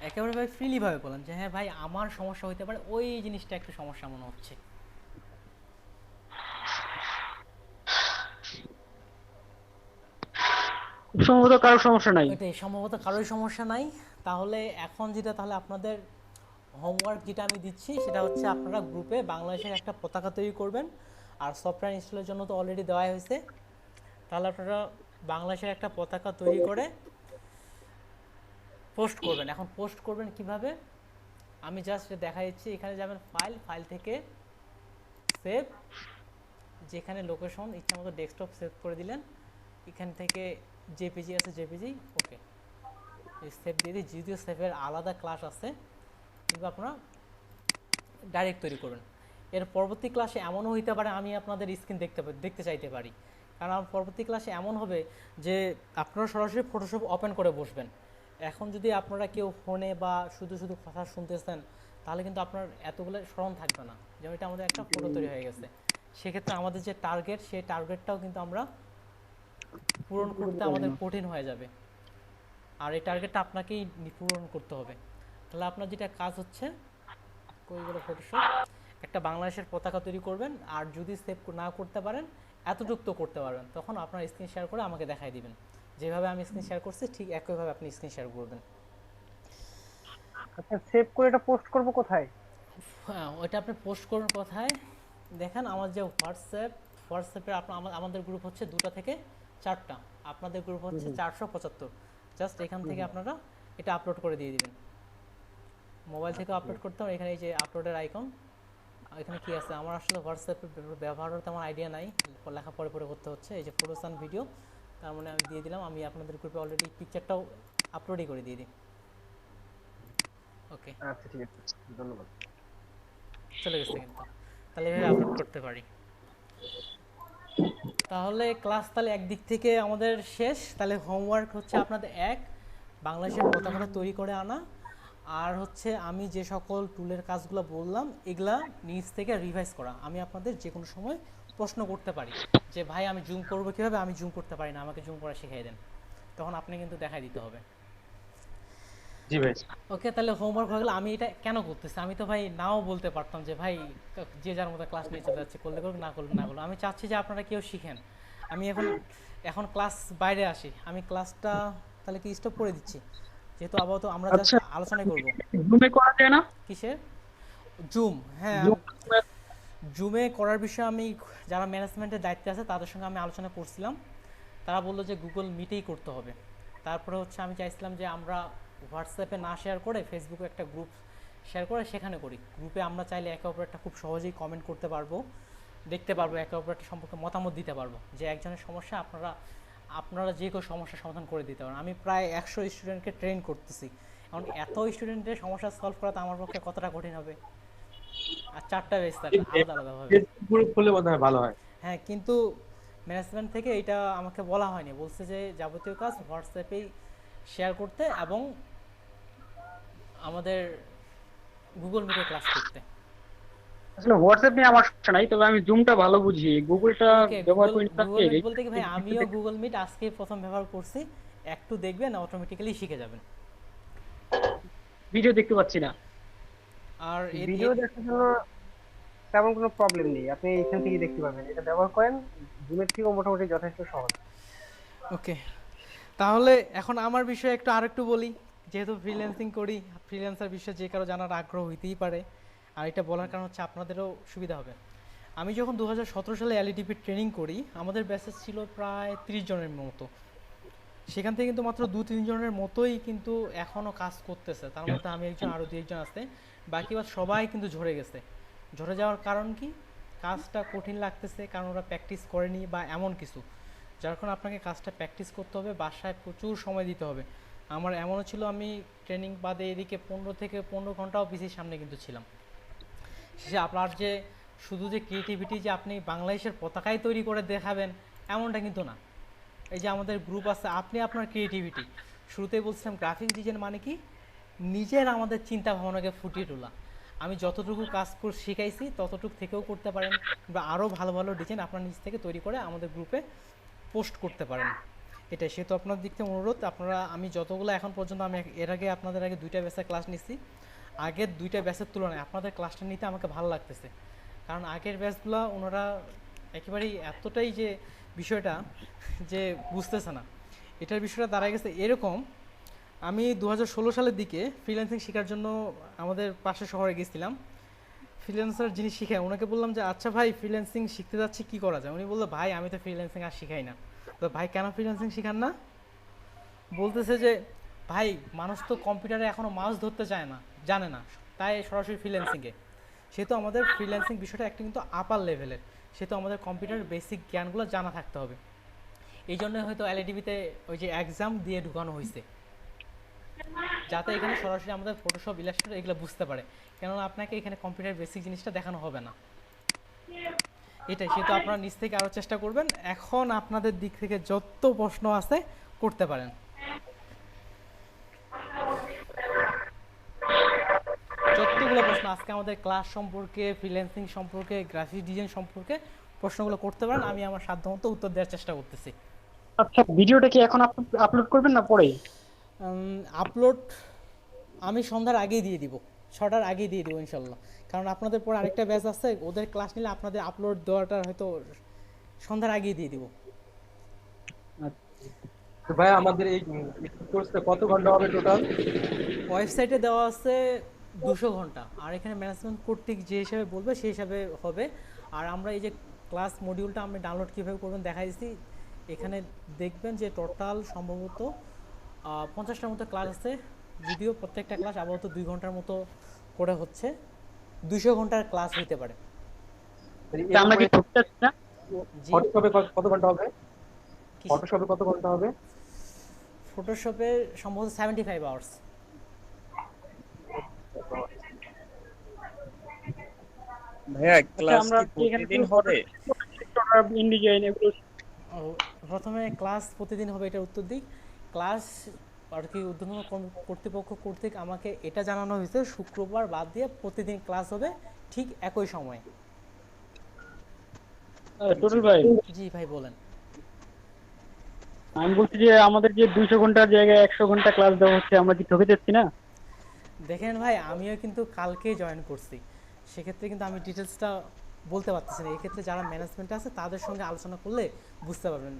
একেবারে ভাই ফ্রিলি ভাবে বলেন যে হ্যাঁ ভাই আমার সমস্যা হইতে পারে, ওই জিনিসটা একটু সমস্যা মনে হচ্ছে। খুব সম্ভবত কারো সমস্যা নাই। এটাই সম্ভবত কারোই সমস্যা নাই। তাহলে এখন তাহলে আপনাদের হোমওয়ার্ক যেটা আমি দিচ্ছি সেটা হচ্ছে আপনারা গ্রুপে বাংলাদেশের একটা পতাকা তৈরি করবেন। আর সফটওয়্যার ইনস্টলের জন্য তো অলরেডি দেওয়া হয়েছে। তাহলে আপনারা বাংলাদেশের একটা পতাকা তৈরি করে পোস্ট করবেন। এখন পোস্ট করবেন কিভাবে আমি জাস্ট দেখা দিচ্ছি। এখানে যাবেন ফাইল থেকে সেভ, যেখানে লোকেশন ইচ্ছা মতো ডেস্কটপ সেভ করে দিলেন। এখান থেকে জেপিজি আছে জেপিজি, ওকে সেভ দিয়ে দিই। যদিও সেভের আলাদা ক্লাস আছে কিন্তু আপনারা ডাইরেক্ট তৈরি করবেন। এর পরবর্তী ক্লাসে এমনও হইতে পারে আমি আপনাদের স্ক্রিন দেখতে চাইতে পারি, কারণ পরবর্তী ক্লাসে এমন হবে যে আপনারা সরাসরি ফটোশপ ওপেন করে বসবেন এখন যদি আপনারা কেউ ফোনে বা শুধু শুধু কথা শুনতেছেন তাহলে কিন্তু আপনার এতগুলো স্মরণ থাকবে না, যেমন এটা আমাদের একটা ফটো তৈরি হয়ে গেছে। সেক্ষেত্রে আমাদের যে টার্গেট, সেই টার্গেটটাও কিন্তু আমরা পূরণ করতে আমাদের কঠিন হয়ে যাবে, আর এই টার্গেটটা আপনাকেই পূরণ করতে হবে। তাহলে আপনার যেটা কাজ হচ্ছে, কইগুলো ফটোশপ, একটা বাংলাদেশের পতাকা তৈরি করবেন, আর যদি সেভ না করতে পারেন এতটুকু তো করতে পারবেন, তখন আপনার স্ক্রিন শেয়ার করে আমাকে দেখাই দিবেন। যেভাবে আমি স্ক্রিন শেয়ার করছি ঠিক একইভাবে আপনি স্ক্রিন শেয়ার করবেন। আচ্ছা, সেভ করে এটা পোস্ট করব কোথায়? হ্যাঁ, ওইটা আপনি পোস্ট করুন কোথায় দেখেন, আমার যে হোয়াটসঅ্যাপে আমাদের গ্রুপ হচ্ছে 2টা থেকে 4টা, আপনাদের গ্রুপ হচ্ছে 475। জাস্ট এখান থেকে আপনারা এটা আপলোড করে দিয়ে দিবেন। মোবাইল থেকে আপলোড করতে হবে, এখানে এই যে আপলোডের আইকন, এখানে কি আছে, আমার আসলে হোয়াটসঅ্যাপে ব্যবহারের তেমন আইডিয়া নাই, লেখা পরে পরে করতে হচ্ছে। এই যে ফটোস অ্যান্ড ভিডিও, তার মানে আমি দিয়ে দিলাম। আমি আপনাদের গ্রুপে অলরেডি পিকচারটাও আপলোডই করে দিয়ে দিই। ওকে, আচ্ছা ঠিক আছে, ধন্যবাদ। চলে গেছে কিন্তু, তাহলে এভাবে আপলোড করতে পারি। তাহলে ক্লাস তাহলে একদিক থেকে আমাদের শেষ। তাহলে হোমওয়ার্ক হচ্ছে আপনাদের বাংলাদেশের পতাকাটা তৈরি করে আনা, আর হচ্ছে আমি যে সকল টুলের কাজগুলো বললাম এগুলা নিজ থেকে রিভাইজ করা। আমি আপনাদের যে কোনো সময় প্রশ্ন করতে পারি যে ভাই আমি জুম করবো কীভাবে, আমি জুম করতে পারি না, আমাকে জুম করা শিখিয়ে দেন, তখন আপনি কিন্তু দেখাই দিতে হবে। জি ভাই। ওকে, তাহলে হোমওয়ার্ক হয়ে গেলে। আমি এটা কেন করতেছি, আমি তো ভাই নাও বলতে পারতাম যে ভাই যে যার মতো ক্লাস নিয়ে চলে যাচ্ছে, করলে করুক, না করলে না করলো। আমি চাচ্ছি যে আপনারা কেউ শিখেন। আমি এখন ক্লাস বাইরে আসি, আমি ক্লাসটা তাহলে কি স্টপ করে দিচ্ছি, যেহেতু আপাতত আমরা জাস্ট আলোচনা করব। জুমে করা যায় না? কিসের জুম? হ্যাঁ, জুমে করার বিষয়ে আমি যারা ম্যানেজমেন্টের দায়িত্বে আছে তাদের সঙ্গে আমি আলোচনা করছিলাম। তারা বললো যে গুগল মিটেই করতে হবে। তারপরে হচ্ছে আমি চাইছিলাম যে আমরা হোয়াটসঅ্যাপে না শেয়ার করে ফেসবুকে একটা গ্রুপ শেয়ার করে সেখানে করি। গ্রুপে আমরা চাইলে একে অপরেরটা খুব সহজেই কমেন্ট করতে পারবো, দেখতে পারবো, একে অপরেরটা সম্পর্কে মতামত দিতে পারবো, যে একজনের সমস্যা আপনারা যে কোনো সমস্যার সমাধান করে দিতে পারেন। আমি প্রায় 100 স্টুডেন্টকে ট্রেন করতেছি। এখন এত স্টুডেন্টের সমস্যা সলভ করা তো আমার পক্ষে কতটা কঠিন হবে, আর 4টা বেস থাকে আলাদা আলাদাভাবে। ফেসবুক গ্রুপ খুললে মনে হয় ভালো হয়। হ্যাঁ, কিন্তু ম্যানেজমেন্ট থেকে এটা আমাকে বলা হয়নি, বলছে যে যাবতীয় কাজ হোয়াটসঅ্যাপেই শেয়ার করতে এবং আমাদের গুগল মিটে ক্লাস করতে। আসলে হোয়াটসঅ্যাপ নিয়ে আমার সমস্যা নাই, তবে আমি জুমটা ভালো বুঝি, গুগলটা ওকে, ব্যবহার গুগল করি না। মিট বলতে কি ভাই, আমিও গুগল মিট আজকে প্রথম ব্যবহার করছি, একটু দেখবেন অটোমেটিক্যালি শিখে যাবেন। ভিডিও দেখতে পাচ্ছি না। আর ভিডিও দেখার জন্য তেমন কোনো প্রবলেম নেই, আপনি এখান থেকে দেখতে পাবেন। এটা ব্যবহার করেন, জুমের থেকেও মোটামুটি যথেষ্ট সহজ। ওকে, তাহলে এখন আমার বিষয়ে আরেকটু বলি। যেহেতু ফ্রিল্যান্সিং করি, ফ্রিল্যান্সার বিষয়ে যে কারো জানার আগ্রহ হইতেই পারে, আর এটা বলার কারণ হচ্ছে আপনাদেরও সুবিধা হবে। আমি যখন 2017 সালে এলইডিপি ট্রেনিং করি, আমাদের ব্যাচেস ছিল প্রায় 30 জনের মতো। সেখান থেকে কিন্তু মাত্র 2-3 জনের মতোই কিন্তু এখনও কাজ করতেছে, তার মধ্যে আমি একজন, আরও 2-1 আছে, বাকি বাদ সবাই কিন্তু ঝরে গেছে। ঝরে যাওয়ার কারণ কি? কাজটা কঠিন লাগতেছে, কারণ ওরা প্র্যাকটিস করেনি বা এমন কিছু, যার কারণে আপনাকে কাজটা প্র্যাকটিস করতে হবে, বাসায় প্রচুর সময় দিতে হবে। আমার এমনও ছিল, আমি ট্রেনিং বাদে এদিকে 15 থেকে 15 ঘন্টাও পিসির সামনে কিন্তু ছিলাম। শেষে আপনার যে শুধু যে ক্রিয়েটিভিটি যে আপনি বাংলাদেশের পতাকায় তৈরি করে দেখাবেন এমনটা কিন্তু না। এই যে আমাদের গ্রুপ আছে, আপনি আপনার ক্রিয়েটিভিটি, শুরুতেই বলছিলাম গ্রাফিক্স ডিজাইন মানে কি, নিজের আমাদের চিন্তা ভাবনাকে ফুটিয়ে তোলা। আমি যতটুকু কাজ শিখাইছি ততটুকু থেকেও করতে পারেন, বা আরও ভালো ভালো ডিজাইন আপনার নিজ থেকে তৈরি করে আমাদের গ্রুপে পোস্ট করতে পারেন। এটাই সেহেতু আপনার দিক থেকে অনুরোধ, আপনারা, আমি যতগুলো এখন পর্যন্ত, আমি এর আগে আপনাদের আগে 2টা ব্যাচের ক্লাস নিচ্ছি, আগের 2টা ব্যাচের তুলনায় আপনাদের ক্লাসটা নিতে আমাকে ভালো লাগতেছে। কারণ আগের ব্যাচগুলো ওনারা একেবারেই এতটাই যে বিষয়টা যে বুঝতেছে না, এটার বিষয়টা দাঁড়ায় গেছে এরকম। আমি 2016 সালের দিকে ফ্রিল্যান্সিং শেখার জন্য আমাদের পাশের শহরে গেছিলাম। ফ্রিল্যান্সার যিনি শিখায় ওনাকে বললাম যে আচ্ছা ভাই, ফ্রিল্যান্সিং শিখতে যাচ্ছি, কী করা যায়? উনি বললো ভাই আমি তো ফ্রিল্যান্সিং আর শিখাই না। তো ভাই কেন ফ্রিল্যান্সিং শিখান না? বলতেছে যে ভাই মানুষ তো কম্পিউটারে এখনও মাউস ধরতে চায় না, জানে না, তাই সরাসরি ফ্রিল্যান্সিংয়ে। সেহেতু আমাদের ফ্রিল্যান্সিং বিষয়টা একটা কিন্তু আপার লেভেলের, সেহেতু আমাদের কম্পিউটারের বেসিক জ্ঞানগুলো জানা থাকতে হবে। এই জন্য হয়তো এলইডিবিতে ওই যে এক্সাম দিয়ে ঢুকানো হয়েছে, যাতে এখানে সরাসরি আমাদের ফটোশপ, ইলাস্ট্রেটর এগুলো বুঝতে পারে, কেননা আপনাকে এখানে কম্পিউটার বেসিক জিনিসটা দেখানো হবে না। এটাই, সেহেতু আপনারা নিজ থেকে আরও চেষ্টা করবেন। এখন আপনাদের দিক থেকে যত প্রশ্ন আছে করতে পারেন। যতগুলো প্রশ্ন আজকে আমাদের ক্লাস সম্পর্কে, ফ্রিল্যান্সিং সম্পর্কে, গ্রাফিক ডিজাইন সম্পর্কে প্রশ্নগুলো করতে পারেন, আমি আমার সাধ্যমতো উত্তর দেওয়ার চেষ্টা করতেছি। আচ্ছা, ভিডিওটা কি এখন আপলোড করবেন না পরে? আপলোড আমি সন্ধ্যার আগেই দিয়ে দিব, 6টার আগেই দিয়ে দিব ইনশাল্লাহ। কারণ আপনাদের পর আরেকটা ব্যাচ আছে, ওদের ক্লাস নিলে আপনাদের আপলোড দেওয়াটা হয়তো সন্ধ্যার আগেই দিয়ে দিব। তো ভাই আমাদের এই কোর্সটা কত ঘন্টা হবে টোটাল? ওয়েবসাইটে দেওয়া আছে 200 ঘন্টা, আর এখানে ম্যানেজমেন্ট কর্তৃক যে হিসাবে বলবে সেই হিসাবে হবে। আর আমরা এই যে ক্লাস মডিউলটা আমরা ডাউনলোড কীভাবে করবেন দেখাই দিচ্ছি। এখানে দেখবেন যে টোটাল সম্ভবত 50টার মতো ক্লাস আছে, যদিও প্রত্যেকটা ক্লাস আপাতত 2 ঘন্টার মতো করে হচ্ছে, 200 ঘন্টার ক্লাস হইতে পারে। তা আমরা কি করতে চাচ্ছি না? জি, ফটোশপে কত ঘন্টা হবে? কি- ফটোশপে কত ঘন্টা হবে? ফটোশপে সম্ভবত 75 আওয়ার্স। ভাইয়া ক্লাস আমরা কি কি এখানে প্রতিদিন কোনো হবে? ইন্ডিজাইন এগুলো প্রথমে ক্লাস প্রতিদিন হবে, এটার উত্তর দিই। ক্লাস আর কি ঊর্ধ্বতন কর্তৃপক্ষ কর্তৃক আমাকে এটা জানানো হয়েছে, শুক্রবার বাদ দিয়ে প্রতিদিন ক্লাস হবে ঠিক একই সময়ে। টোটাল ভাই, জি ভাই বলেন। আমি বলছি যে আমাদের যে 200 ঘন্টার জায়গায় 100 ঘন্টা ক্লাস দেওয়া হচ্ছে, আমরা কি ঠকে যাচ্ছি না? দেখেন ভাই, আমিও কিন্তু কালকেই জয়েন করছি, সেক্ষেত্রে কিন্তু আমি ডিটেলসটা বলতে পারতেছি না। এক্ষেত্রে যারা ম্যানেজমেন্টে আছে তাদের সঙ্গে আলোচনা করলে বুঝতে পারবেন।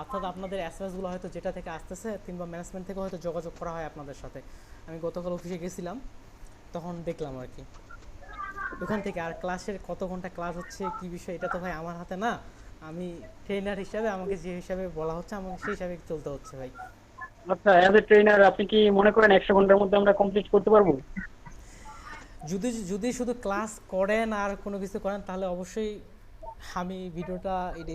অর্থাৎ আপনাদের এসএমএসগুলো হয়তো যেটা থেকে আসতেছে, কিংবা ম্যানেজমেন্ট থেকে হয়তো যোগাযোগ করা হয় আপনাদের সাথে। আমি গতকাল অফিসে গেছিলাম, তখন দেখলাম আর কি ওখান থেকে। আর ক্লাসের কত ঘন্টা ক্লাস হচ্ছে, কি বিষয়, এটা তো ভাই আমার হাতে না। আমি ট্রেনার হিসাবে আমাকে যে হিসাবে বলা হচ্ছে আমাকে সেই হিসাবে চলতে হচ্ছে ভাই। আচ্ছা, অ্যাজ এ ট্রেনার আপনি কি মনে করেন 100 ঘন্টার মধ্যে আমরা কমপ্লিট করতে পারবো? যদি যদি শুধু ক্লাস করেন আর কোনো কিছু করেন, তাহলে অবশ্যই আমি ভিডিওটা এটা